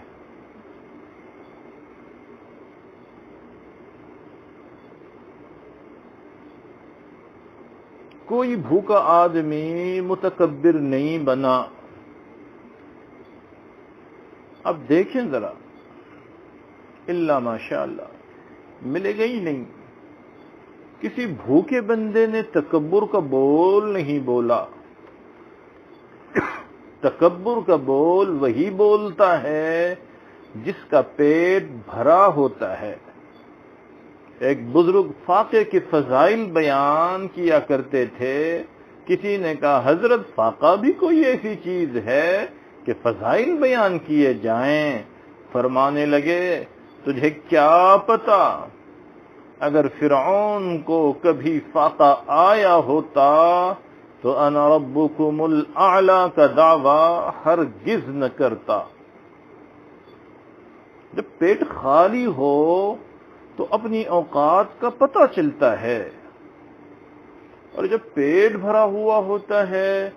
کوئی بھوکا آدمی متکبر نہیں بنا. اب دیکھیں ذرا، الا ماشاء اللہ ملے گا ہی نہیں. کسی بھوکے بندے نے تکبر کا بول نہیں بولا. تکبر کا بول وہی بولتا ہے جس کا پیٹ بھرا ہوتا ہے. ایک بزرگ فاقے کے فضائل بیان کیا کرتے تھے. کسی نے کہا حضرت فاقہ بھی کوئی ایسی چیز ہے کہ فضائل بیان کیے جائیں؟ فرمانے لگے تجھے کیا پتا، اگر فرعون کو کبھی فاقہ آیا ہوتا تو انا ربکم الاعلی کا دعویٰ ہرگز نہ کرتا. جب پیٹ خالی ہو تو اپنی اوقات کا پتہ چلتا ہے، اور جب پیٹ بھرا ہوا ہوتا ہے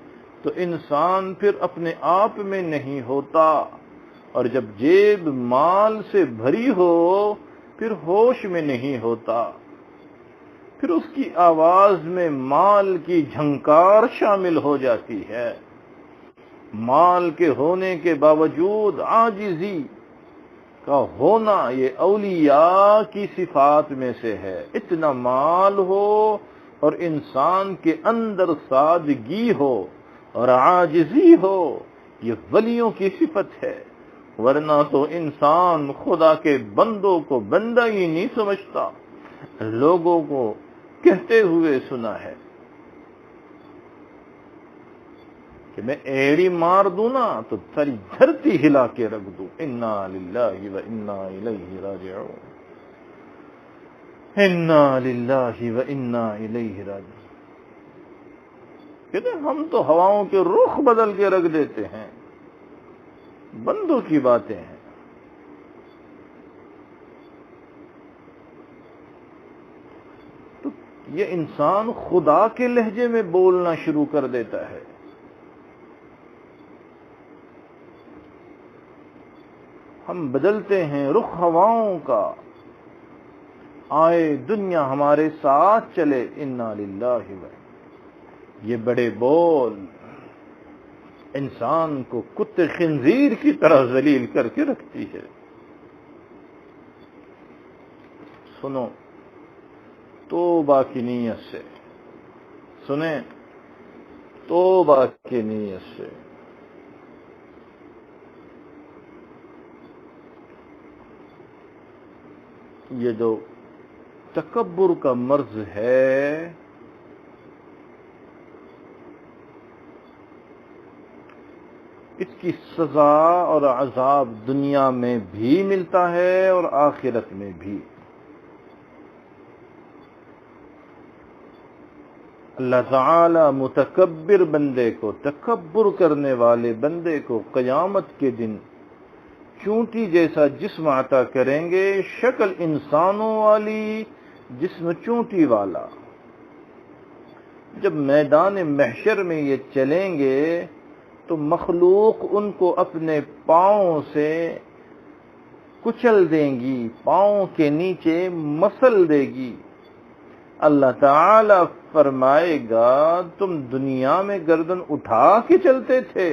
تو انسان پھر اپنے آپ میں نہیں ہوتا، اور جب جیب مال سے بھری ہو پھر ہوش میں نہیں ہوتا. پھر اس کی آواز میں مال کی جھنکار شامل ہو جاتی ہے. مال کے ہونے کے باوجود عاجزی کا ہونا یہ اولیاء کی صفات میں سے ہے. اتنا مال ہو اور انسان کے اندر سادگی ہو اور عاجزی ہو، یہ ولیوں کی صفت ہے. ورنہ تو انسان خدا کے بندوں کو بندہ ہی نہیں سمجھتا. لوگوں کو کہتے ہوئے سنا ہے کہ میں ایڑی مار دوں نا تو ساری دھرتی ہلا کے رکھ دوں. انا للہ و انا الیہ راجعون. انا للہ و انا الیہ راجعون. کہتے ہیں ہم تو ہواؤں کے رخ بدل کے رکھ دیتے ہیں. بندوں کی باتیں ہیں. تو یہ انسان خدا کے لہجے میں بولنا شروع کر دیتا ہے. ہم بدلتے ہیں رخ ہواؤں کا. آئے دنیا ہمارے ساتھ چلے. انا للہ و یہ بڑے بول انسان کو کتے خنزیر کی طرح ذلیل کر کے رکھتی ہے. سنو توبہ کی نیت سے، سنیں توبہ کی نیت سے. یہ جو تکبر کا مرض ہے اس کی سزا اور عذاب دنیا میں بھی ملتا ہے اور آخرت میں بھی. اللہ تعالی متکبر بندے کو، تکبر کرنے والے بندے کو قیامت کے دن چونٹی جیسا جسم عطا کریں گے، شکل انسانوں والی، جسم چونٹی والا. جب میدان محشر میں یہ چلیں گے تو مخلوق ان کو اپنے پاؤں سے کچل دیں گی، پاؤں کے نیچے مسل دے گی۔ اللہ تعالی فرمائے گا تم دنیا میں گردن اٹھا کے چلتے تھے،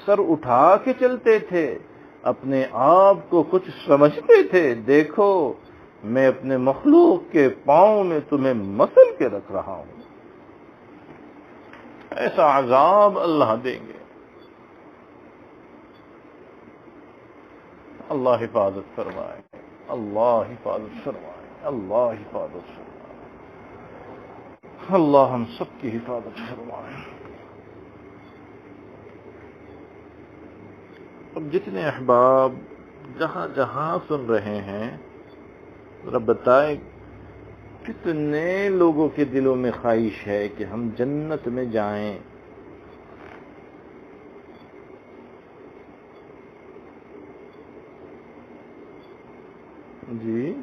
سر اٹھا کے چلتے تھے، اپنے آپ کو کچھ سمجھتے تھے، دیکھو میں اپنے مخلوق کے پاؤں میں تمہیں مسل کے رکھ رہا ہوں۔ ایسا عذاب اللہ دیں گے۔ اللہ حفاظت فرمائے، اللہ حفاظت فرمائے، اللہ حفاظت فرمائے، اللہ ہم سب کی حفاظت فرمائے۔ اب جتنے احباب جہاں جہاں سن رہے ہیں، ذرا بتائیں کتنے لوگوں کے دلوں میں خواہش ہے کہ ہم جنت میں جائیں؟ جی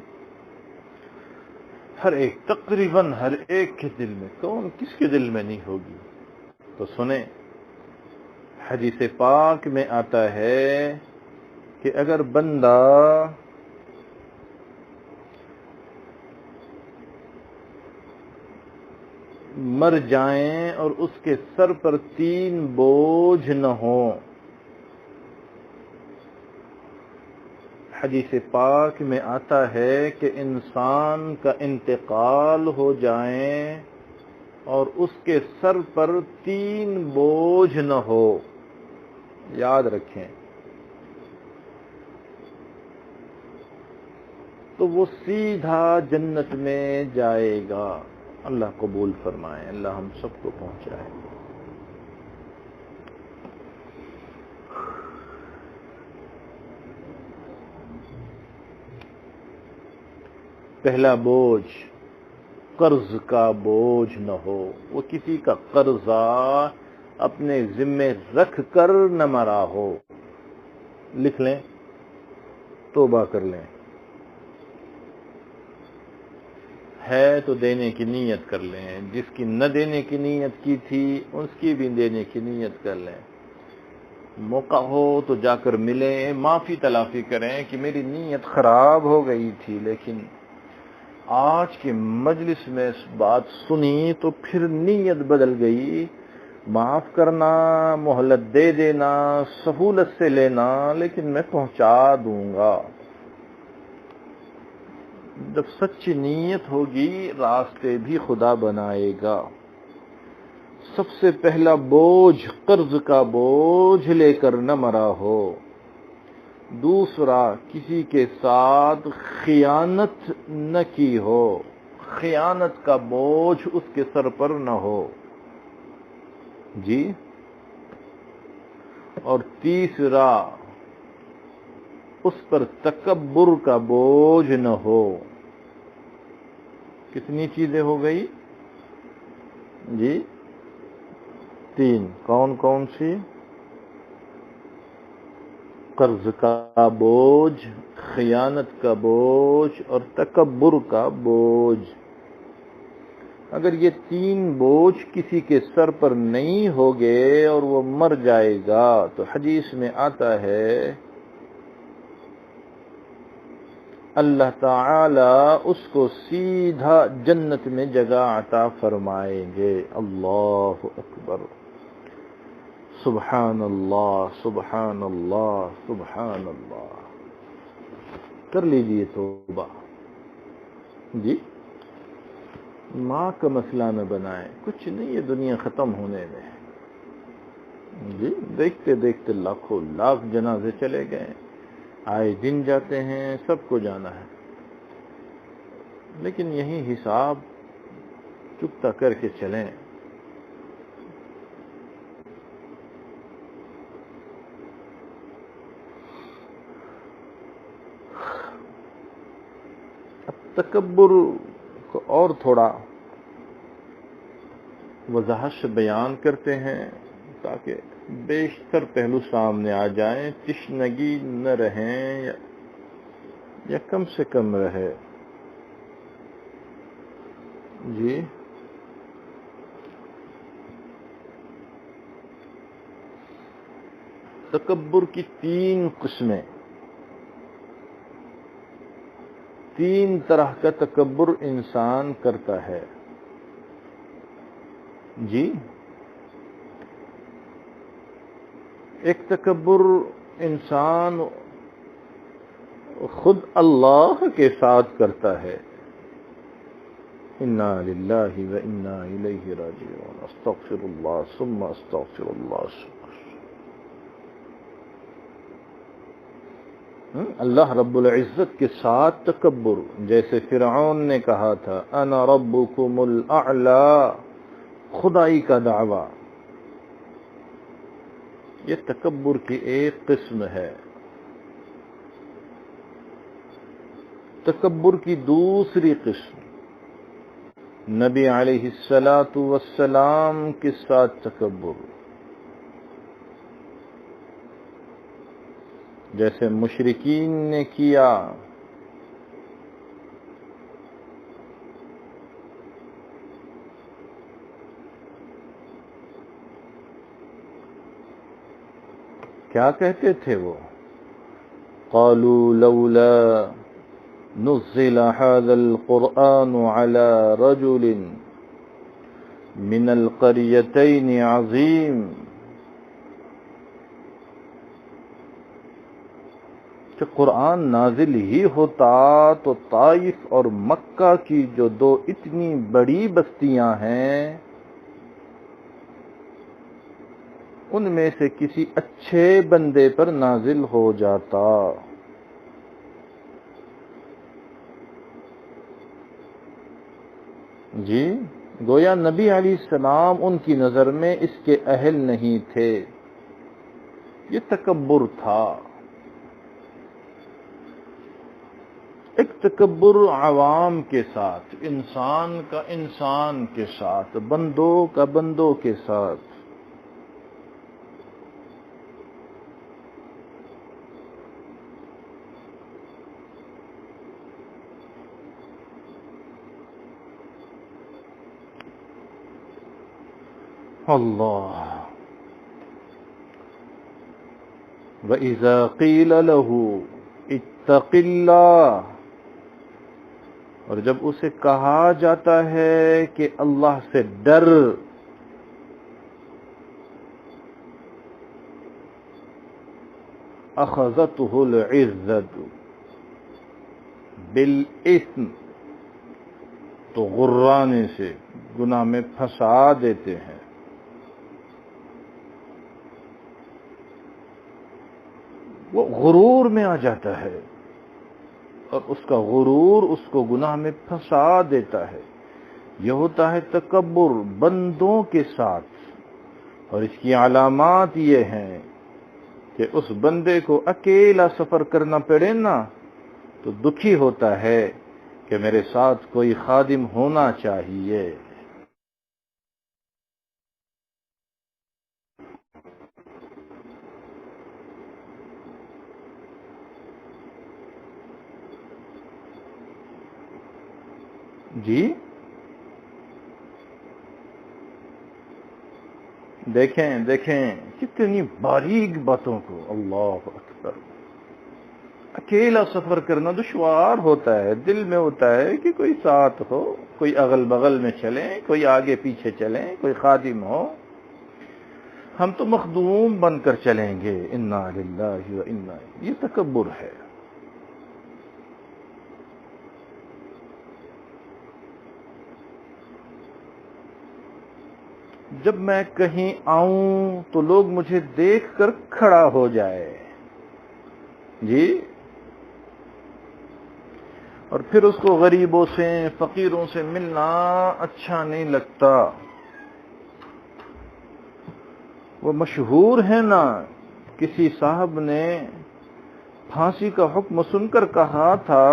ہر ایک، تقریباً ہر ایک کے دل میں، کون کس کے دل میں نہیں ہوگی؟ تو سنیں، حدیث پاک میں آتا ہے کہ اگر بندہ مر جائیں اور اس کے سر پر 3 بوجھ نہ ہوں، حدیث پاک میں آتا ہے کہ انسان کا انتقال ہو جائیں اور اس کے سر پر 3 بوجھ نہ ہو، یاد رکھیں، تو وہ سیدھا جنت میں جائے گا۔ اللہ قبول فرمائے، اللہ ہم سب کو پہنچائے۔ پہلا بوجھ، قرض کا بوجھ نہ ہو، وہ کسی کا قرضہ اپنے ذمے رکھ کر نہ مرا ہو۔ لکھ لیں، توبہ کر لیں، ہے تو دینے کی نیت کر لیں، جس کی نہ دینے کی نیت کی تھی اس کی بھی دینے کی نیت کر لیں، موقع ہو تو جا کر ملیں، معافی تلافی کریں کہ میری نیت خراب ہو گئی تھی، لیکن آج کی مجلس میں اس بات سنی تو پھر نیت بدل گئی، معاف کرنا، مہلت دے دینا، سہولت سے لینا، لیکن میں پہنچا دوں گا۔ جب سچی نیت ہوگی راستے بھی خدا بنائے گا۔ سب سے پہلا بوجھ، قرض کا بوجھ لے کر نہ مرا ہو۔ دوسرا، کسی کے ساتھ خیانت نہ کی ہو، خیانت کا بوجھ اس کے سر پر نہ ہو جی۔ اور تیسرا، اس پر تکبر کا بوجھ نہ ہو۔ کتنی چیزیں ہو گئی جی؟ 3، کون کون سی؟ قرض کا بوجھ، خیانت کا بوجھ اور تکبر کا بوجھ۔ اگر یہ 3 بوجھ کسی کے سر پر نہیں ہوگے اور وہ مر جائے گا تو حدیث میں آتا ہے اللہ تعالی اس کو سیدھا جنت میں جگہ عطا فرمائیں گے۔ اللہ اکبر، سبحان اللہ، سبحان اللہ، سبحان اللہ۔ کر لیجئے توبہ جی، ماں کا مسئلہ نہ بنائیں، کچھ نہیں ہے دنیا ختم ہونے میں جی۔ دیکھتے دیکھتے لاکھوں لاکھ جنازے چلے گئے، آئے دن جاتے ہیں، سب کو جانا ہے، لیکن یہی حساب چکتا کر کے چلیں۔ اب تکبر کو اور تھوڑا وضاحت سے بیان کرتے ہیں تاکہ بیشتر پہلو سامنے آ جائیں، تشنگی نہ رہیں یا کم سے کم رہے جی۔ تکبر کی 3 قسمیں، 3 طرح کا تکبر انسان کرتا ہے جی۔ ایک تکبر انسان خود اللہ کے ساتھ کرتا ہے، انا للہ و انا الیہ راجعون، استغفر اللہ ثم استغفر اللہ۔ اللہ رب العزت کے ساتھ تکبر، جیسے فرعون نے کہا تھا انا ربکم الاعلی، خدائی کا دعویٰ، یہ تکبر کی ایک قسم ہے۔ تکبر کی دوسری قسم، نبی علیہ السلام کے ساتھ تکبر، جیسے مشرکین نے کیا۔ کیا کہتے تھے وہ؟ قالوا لولا نزل هذا القرآن على رجل من القريتين عظيم، کہ قرآن نازل ہی ہوتا تو طائف اور مکہ کی جو 2 اتنی بڑی بستیاں ہیں، ان میں سے کسی اچھے بندے پر نازل ہو جاتا۔ جی، گویا نبی علیہ السلام ان کی نظر میں اس کے اہل نہیں تھے، یہ تکبر تھا۔ ایک تکبر عوام کے ساتھ، انسان کا انسان کے ساتھ، بندوں کا بندوں کے ساتھ۔ اللہ، وَإِذَا قِيلَ لَهُ اتَّقِ اللَّهَ، اور جب اسے کہا جاتا ہے کہ اللہ سے ڈر، اخذته العزة بالاسم، تو غرانے سے گناہ میں پھنسا دیتے ہیں۔ وہ غرور میں آ جاتا ہے اور اس کا غرور اس کو گناہ میں پھنسا دیتا ہے۔ یہ ہوتا ہے تکبر بندوں کے ساتھ، اور اس کی علامات یہ ہیں کہ اس بندے کو اکیلا سفر کرنا پڑے نا تو دکھی ہوتا ہے کہ میرے ساتھ کوئی خادم ہونا چاہیے۔ جی، دیکھیں کتنی باریک باتوں کو، اللہ اکبر۔ اکیلا سفر کرنا دشوار ہوتا ہے، دل میں ہوتا ہے کہ کوئی ساتھ ہو، کوئی اغل بغل میں چلیں، کوئی آگے پیچھے چلیں، کوئی خادم ہو۔ ہم تو مخدوم بن کر چلیں گے، انا للہ و انا، یہ تکبر ہے۔ جب میں کہیں آؤں تو لوگ مجھے دیکھ کر کھڑا ہو جائے، جی، اور پھر اس کو غریبوں سے فقیروں سے ملنا اچھا نہیں لگتا۔ وہ مشہور ہے نا، کسی صاحب نے پھانسی کا حکم سن کر کہا تھا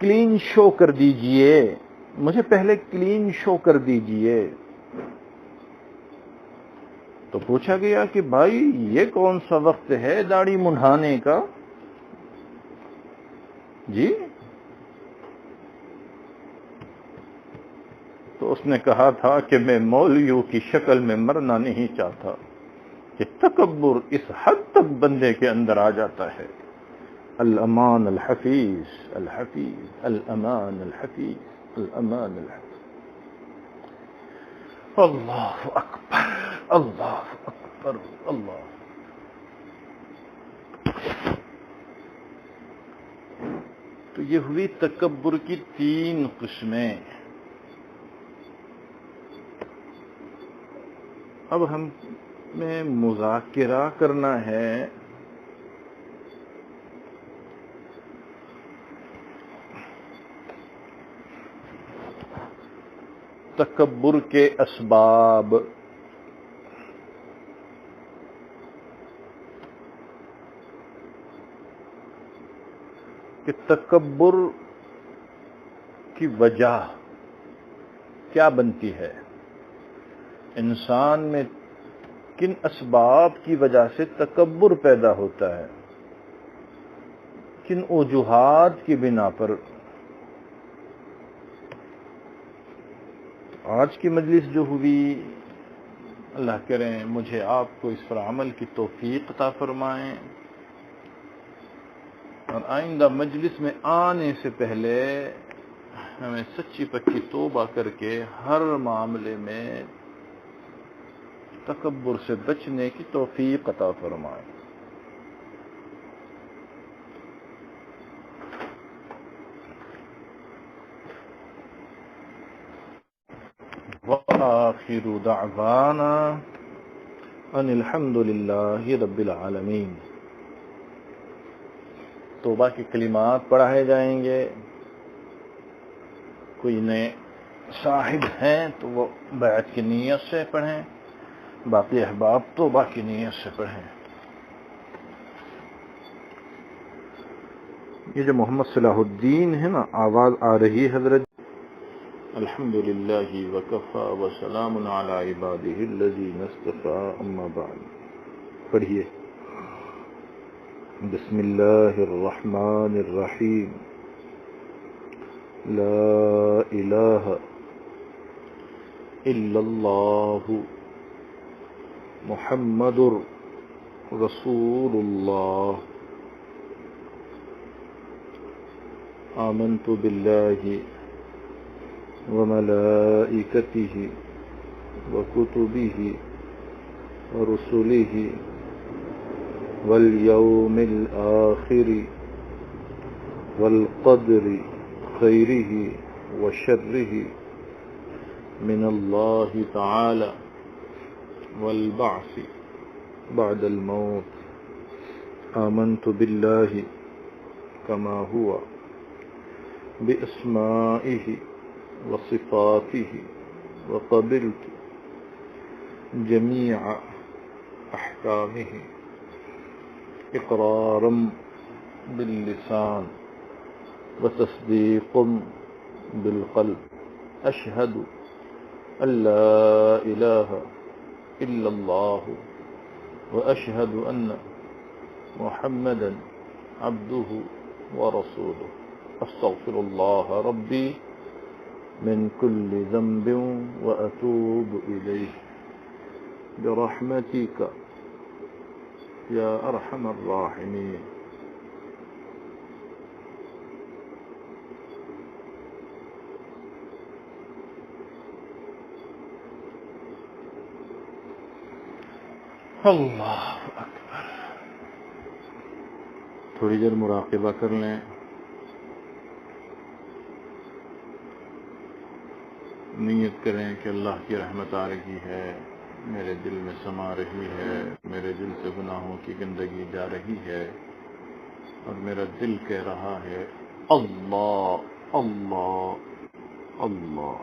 کلین شو کر دیجئے، مجھے پہلے کلین شو کر دیجئے۔ تو پوچھا گیا کہ بھائی یہ کون سا وقت ہے داڑھی منڈانے کا؟ جی، تو اس نے کہا تھا کہ میں مولویوں کی شکل میں مرنا نہیں چاہتا، کہ تکبر اس حد تک بندے کے اندر آ جاتا ہے. الامان الحفیظ الحفیظ الامان الحفیظ الامان الحفیظ. اللہ اکبر اللہ اکبر اللہ. تو یہ ہوئی تکبر کی 3 قسمیں. اب ہمیں مذاکرہ کرنا ہے تکبر کے اسباب. کہ تکبر کی وجہ کیا بنتی ہے، انسان میں کن اسباب کی وجہ سے تکبر پیدا ہوتا ہے، کن وجوہات کی بنا پر. آج کی مجلس جو ہوئی، اللہ کریں مجھے آپ کو اس پر عمل کی توفیق عطا فرمائیں، اور آئندہ مجلس میں آنے سے پہلے ہمیں سچی پکی توبہ کر کے ہر معاملے میں تکبر سے بچنے کی توفیق عطا فرمائیں. وآخر دعوانا ان الحمد للہ رب العالمین. توبہ کے کلمات پڑھائے جائیں گے. کوئی نئے صاحب ہیں تو وہ بیعت کی نیت سے پڑھیں، باقی احباب توبہ کی نیت سے پڑھیں. یہ جو محمد صلاح الدین ہے نا، آواز آ رہی حضرت. الحمد للہ وکفا وسلام علی عبادہ الذین اصطفیٰ اما بعد. پڑھیے. بسم اللہ الرحمن الرحیم. لا الہ الا اللہ محمد رسول اللہ. آمنت باللہ وملائکتہ وکتبہ ورسلہ والیوم الآخر والقدر خیرہ وشرہ من اللہ تعالی والبعث بعد الموت. آمنت باللہ کما ہوا باسمائہ وصفاتہ وقبلت جمیع احکامہ اقرارا باللسان وتصدیقا بالقلب. اشہد ان لا الہ الا اللہ واشہد ان محمدا عبدہ ورسولہ. استغفر اللہ ربی من كل ذنب وأتوب إليه برحمتك يا أرحم الراحمين. اللہ اکبر. تھوڑی دیر مراقبہ کر لیں. نیت کریں کہ اللہ کی رحمت آ رہی ہے، میرے دل میں سما رہی ہے، میرے دل سے گناہوں کی گندگی جا رہی ہے، اور میرا دل کہہ رہا ہے اللہ اللہ اللہ.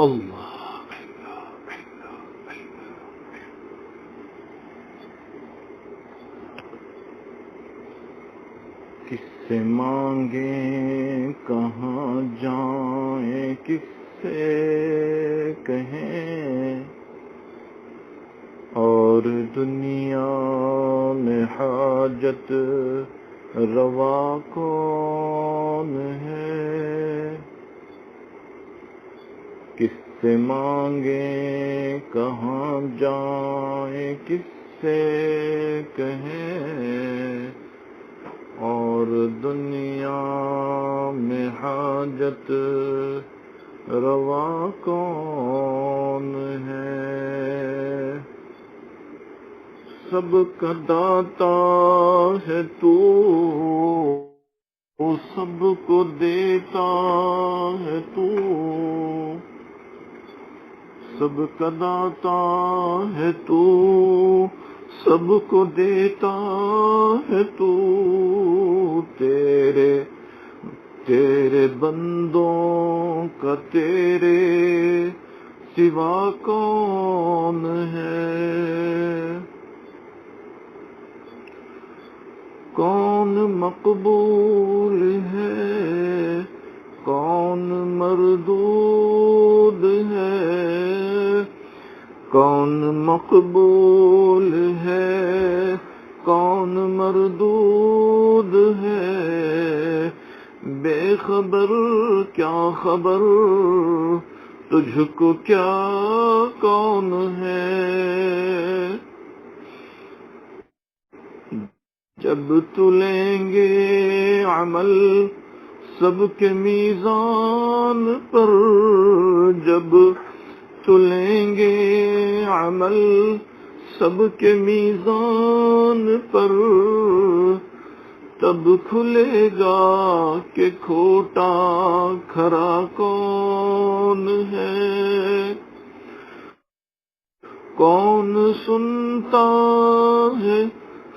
اللہ کس سے مانگیں کہاں جائیں کس سے کہیں اور دنیا میں حاجت روا کون ہے کس سے مانگیں کہاں جائیں کس سے کہیں اور دنیا میں حاجت روا کون ہے سب کا داتا ہے تو سب کو دیتا ہے تو سب کا داتا ہے تو سب کو دیتا ہے تو تیرے بندوں کا تیرے سوا کون ہے کون مقبول ہے کون مردود ہے کون مقبول ہے کون مردود ہے بے خبر کیا خبر تجھ کو کیا کون ہے جب تلیں گے عمل سب کے میزان پر جب تلیں گے عمل سب کے میزان پر تب کھلے گا کہ کھوٹا کھرا کون ہے کون سنتا ہے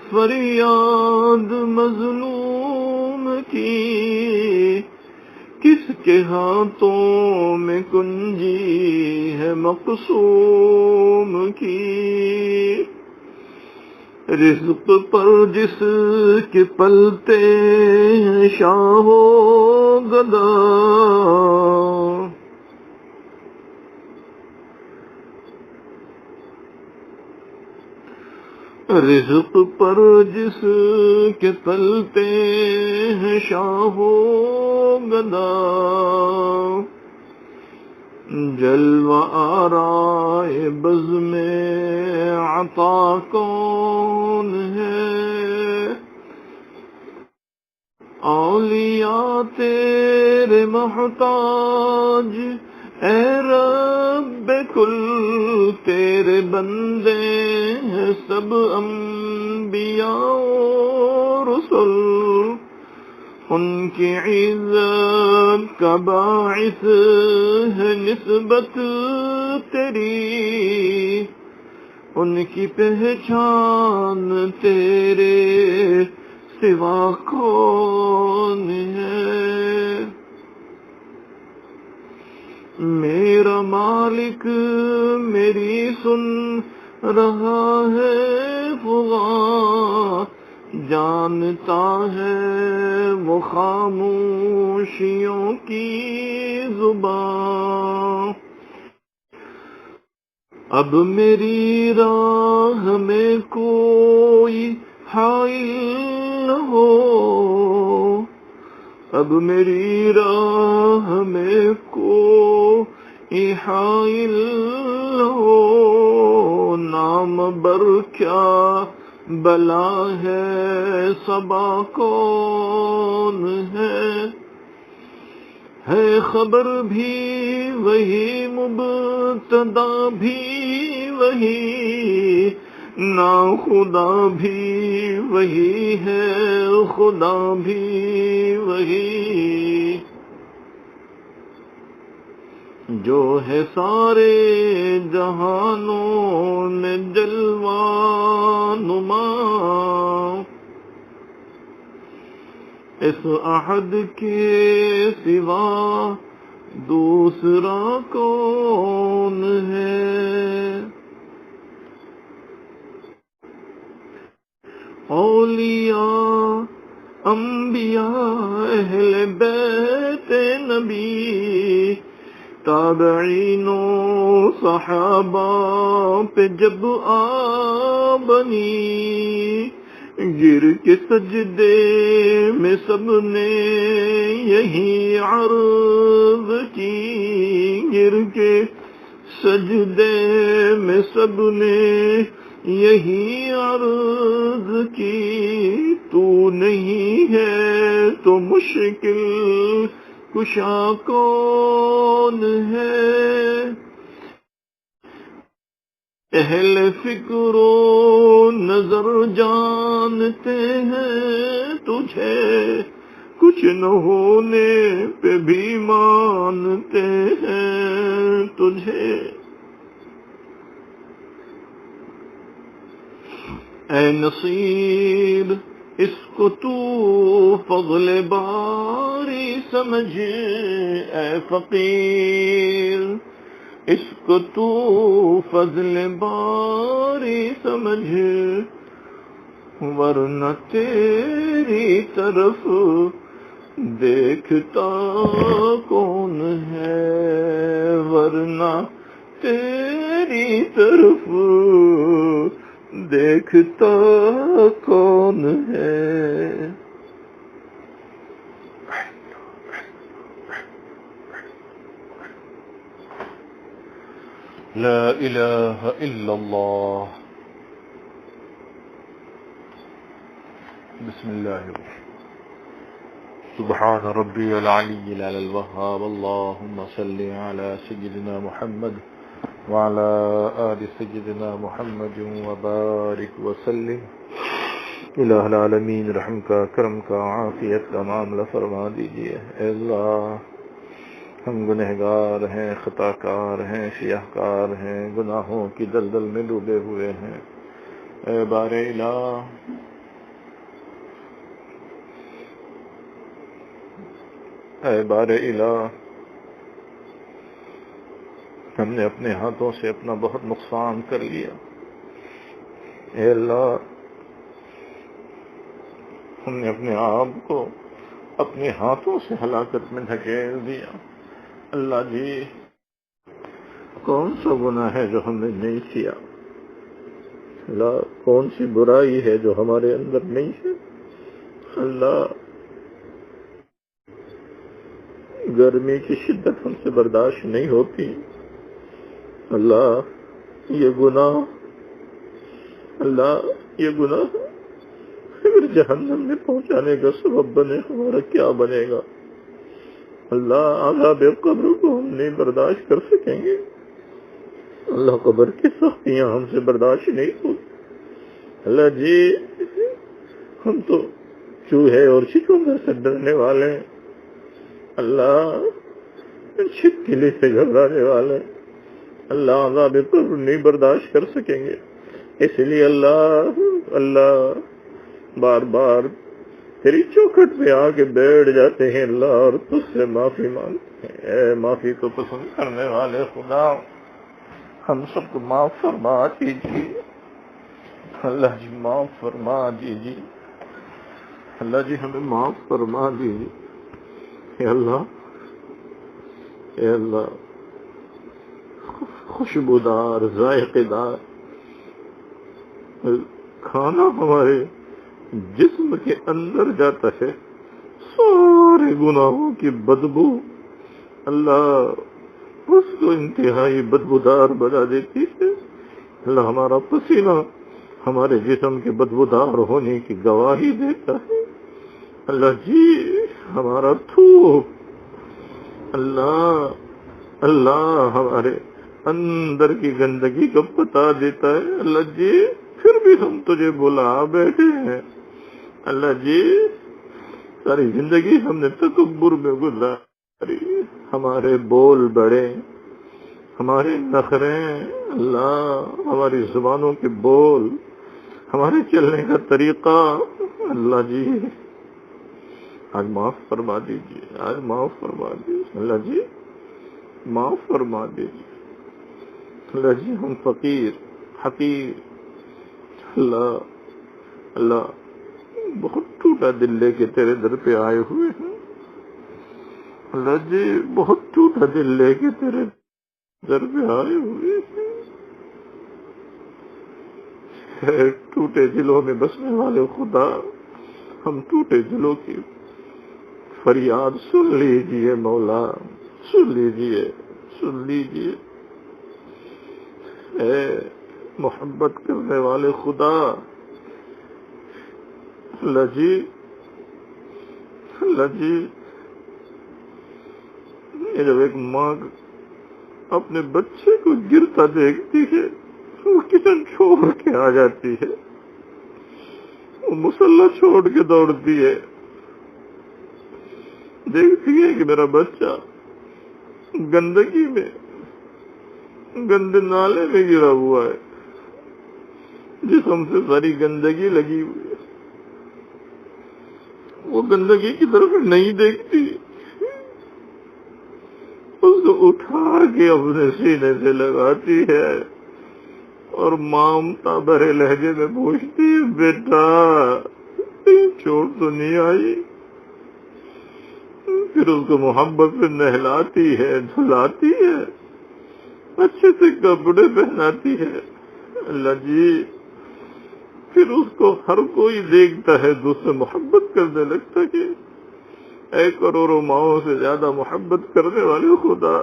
فریاد مظلوم کی کس کے ہاتھوں میں کنجی ہے مقصوم کی رزق پر جس کے پلتے ہیں شاہ و گدا رزق پر جس کے پلتے ہیں شاہ و گدا جلوہ آرائے بز میں عطا کون ہے اولیاء تیرے محتاج اے رب کل تیرے بندے ہیں سب انبیاء و رسل ان کی عزت کا باعث ہے نسبت تیری ان کی پہچان تیرے سوا کون ہے میرا مالک میری سن رہا ہے فغاں جانتا ہے وہ خاموشیوں کی زبان اب میری راہ میں کوئی حائل ہو اب میری راہ میں کوئی حائل ہو نام بر کیا بلا ہے صبا کون ہے خبر بھی وہی مبتدا بھی وہی نا خدا بھی وہی ہے خدا بھی وہی جو ہے سارے جہانوں میں جلوہ نما اس احد کے سوا دوسرا کون ہے؟ اولیاء انبیاء اہل بیت نبی تابعین و صحابہ پہ جب آ بنی، گر کے سجدے میں سب نے یہی عرض کی، گر کے سجدے میں سب نے یہی عرض کی، تو نہیں ہے تو مشکل کشا کون ہے؟ اہل فکر و نظر جانتے ہیں تجھے، کچھ نہ ہونے پہ بھی مانتے ہیں تجھے۔ اے نصیر اس کو تو فضل باری سمجھ، اے فقیر اس کو تو فضل باری سمجھ، ورنہ تیری طرف دیکھتا کون ہے، ورنہ تیری طرف دیکھتا کون ہے؟ لا الہ الا اللہ۔ بسم اللہ سبحان ربی العلی العلی الوہاب، اللہم صلی علی سیدنا محمد وعلى آل سيدنا محمد وبارك وسلم۔ الہ العالمین رحم کا، کرم کا، عافیت کا معاملہ فرما دیجئے۔ اے اللہ ہم گنہگار ہیں، خطا کار ہیں، سیاہ کار ہیں، گناہوں کی دلدل میں ڈوبے ہوئے ہیں۔ اے بار الہ اے بار الہ ہم نے اپنے ہاتھوں سے اپنا بہت نقصان کر لیا۔ اے اللہ ہم نے اپنے آپ کو اپنے ہاتھوں سے ہلاکت میں دھکیل دیا۔ اللہ جی کون سا گناہ ہے جو ہم نے نہیں کیا؟ اللہ کون سی برائی ہے جو ہمارے اندر نہیں ہے؟ اللہ گرمی کی شدت ہم سے برداشت نہیں ہوتی۔ اللہ یہ گناہ اگر جہنم میں پہنچانے کا سبب بنے ہمارا کیا بنے گا؟ اللہ عذاب قبر کو ہم نہیں برداشت کر سکیں گے۔ اللہ قبر کی سختیاں ہم سے برداشت نہیں ہوتی۔ اللہ جی ہم تو چوہے اور چچوندر سے ڈرنے والے ہیں۔ اللہ چھپکلی سے گھبرانے والے ہیں۔ اللہ عذاب قبر نہیں برداشت کر سکیں گے، اس لیے اللہ بار بار تیری چوکھٹ پہ آ کے بیٹھ جاتے ہیں اللہ، اور تجھ سے معافی مانگتے ہیں۔ اے معافی کو پسند کرنے والے خدا ہم سب کو معاف فرما دیجیے۔ اللہ جی معاف فرما دیجیے، اللہ جی ہمیں معاف فرما دیجیے۔ اے اللہ خوشبودار ذائقے دار کھانا ہمارے جسم کے اندر جاتا ہے، سارے گناہوں کی بدبو اللہ اس کو انتہائی بدبودار بنا دیتی ہے۔ اللہ ہمارا پسینہ ہمارے جسم کے بدبودار ہونے کی گواہی دیتا ہے۔ اللہ جی ہمارا تھوک اللہ ہمارے اندر کی گندگی کو بتا دیتا ہے۔ اللہ جی پھر بھی ہم تجھے بلا بیٹھے ہیں۔ اللہ جی ساری زندگی ہم نے تکبر میں گزاری، ہمارے بول بڑے، ہمارے نخرے، اللہ ہماری زبانوں کے بول، ہمارے چلنے کا طریقہ، اللہ جی آج معاف فرما دیجیے، آج معاف فرما دیجیے۔ اللہ جی معاف فرما دیجیے. اللہ جی ہم فقیر حقیر، اللہ اللہ بہت ٹوٹا دل لے کے تیرے در پہ آئے ہوئے ہیں. اللہ جی بہت ٹوٹا دل لے کے تیرے در پہ آئے ہوئے ہیں. اے ٹوٹے دلوں میں بسنے والے خدا، ہم ٹوٹے دلوں کی فریاد سن لیجئے مولا، سن لیجئے، سن لیجئے. اے محبت کرنے والے خدا، اللہ جی اللہ جی جب ایک ماں اپنے بچے کو گرتا دیکھتی ہے وہ کچن چھوڑ کے آ جاتی ہے، وہ مصلی چھوڑ کے دوڑتی ہے، دیکھتی ہے کہ میرا بچہ گندگی میں، گندے نالے میں گرا ہوا ہے، جسم سے ساری گندگی لگی ہوئی ہے. وہ گندگی کی طرف نہیں دیکھتی، اس کو اٹھا کے اپنے سینے سے لگاتی ہے اور مامتا بھرے لہجے میں پوچھتی ہے، بیٹا چوٹ تو نہیں آئی؟ پھر اس کو محبت سے نہلاتی ہے، دھلاتی ہے، اچھے سے کپڑے پہناتی ہے. اللہ جی پھر اس کو ہر کوئی دیکھتا ہے تو اس سے محبت کرنے لگتا ہے. اے کروڑوں ماؤں سے زیادہ محبت کرنے والے خدا،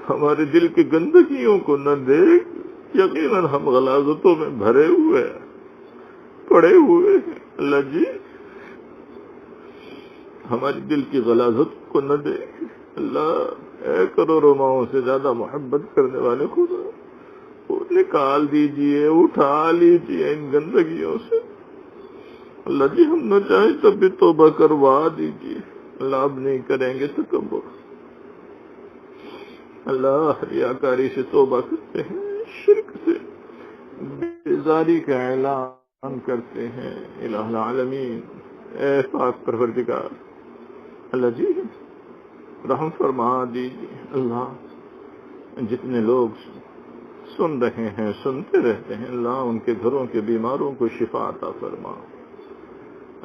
ہمارے دل کی گندگیوں کو نہ دیکھ. یقیناً ہم غلاظتوں میں بھرے ہوئے پڑے ہوئے ہیں. اللہ جی ہماری دل کی غلاظت کو نہ دیکھ. اللہ اے کروڑوں ماؤں سے زیادہ محبت کرنے والے خدا، نکال دیجئے، اٹھا لیجئے ان گندگیوں سے. اللہ جی ہم نہ چاہیں تب بھی توبہ کروا دیجئے. اللہ اب نہیں کریں گے تکبر. اللہ ریاکاری سے توبہ کرتے ہیں، شرک سے بیزاری کا اعلان کرتے ہیں. الہ العالمین اے پاک پروردگار، اللہ جی رحم فرما دیجئے. اللہ جتنے لوگ سن رہے ہیں، سنتے رہتے ہیں، اللہ ان کے گھروں کے بیماروں کو شفا عطا فرما.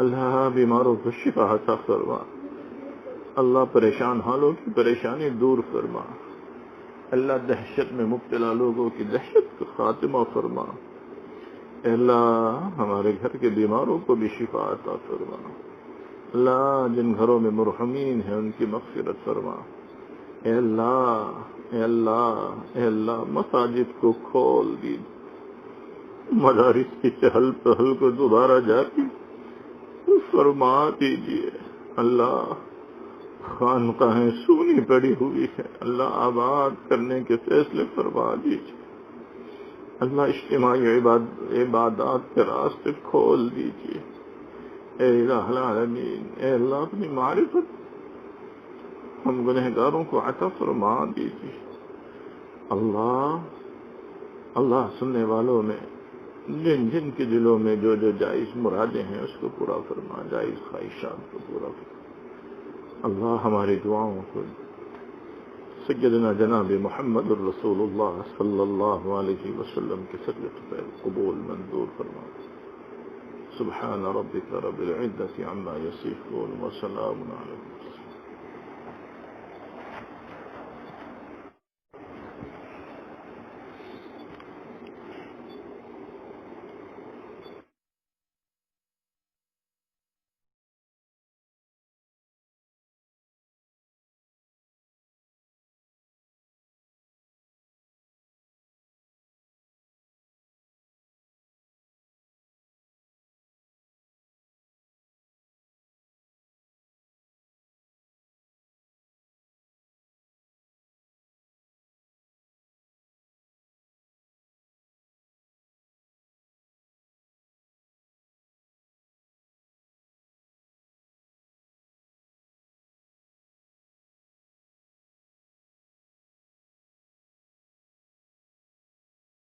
اللہ بیماروں کو شفا عطا فرما. اللہ پریشان حالوں کی پریشانی دور فرما. اللہ دہشت میں مبتلا لوگوں کی دہشت کا خاتمہ فرما. اے اللہ ہمارے گھر کے بیماروں کو بھی شفا عطا فرما. اللہ جن گھروں میں مرحومین ہیں ان کی مغفرت فرما. اے اللہ اے اللہ اے اللہ مساجد کو کھول دی، مدارس کی چہل پہل کو دوبارہ جاری فرما دیجیے. اللہ خانقاہیں سونی پڑی ہوئی ہے، اللہ آباد کرنے کے فیصلے فرما دیجیے. اللہ اجتماعی عبادات کے راستے کھول دیجیے. اے الہ العالمین اے اللہ اپنی معرفت ہم گنہگاروں کو عطا فرما دیجیے. اللہ اللہ سننے والوں میں جن جن کے دلوں میں جو جو جائز مرادیں ہیں اس کو پورا فرما، جائز خواہشات کو پورا فرما. اللہ ہماری دعاؤں کو سیدنا جناب محمد الرسول اللہ صلی اللہ علیہ وسلم کے صدقے پر قبول منظور فرما. سبحان ربک رب العزة عما یصفون وسلام علی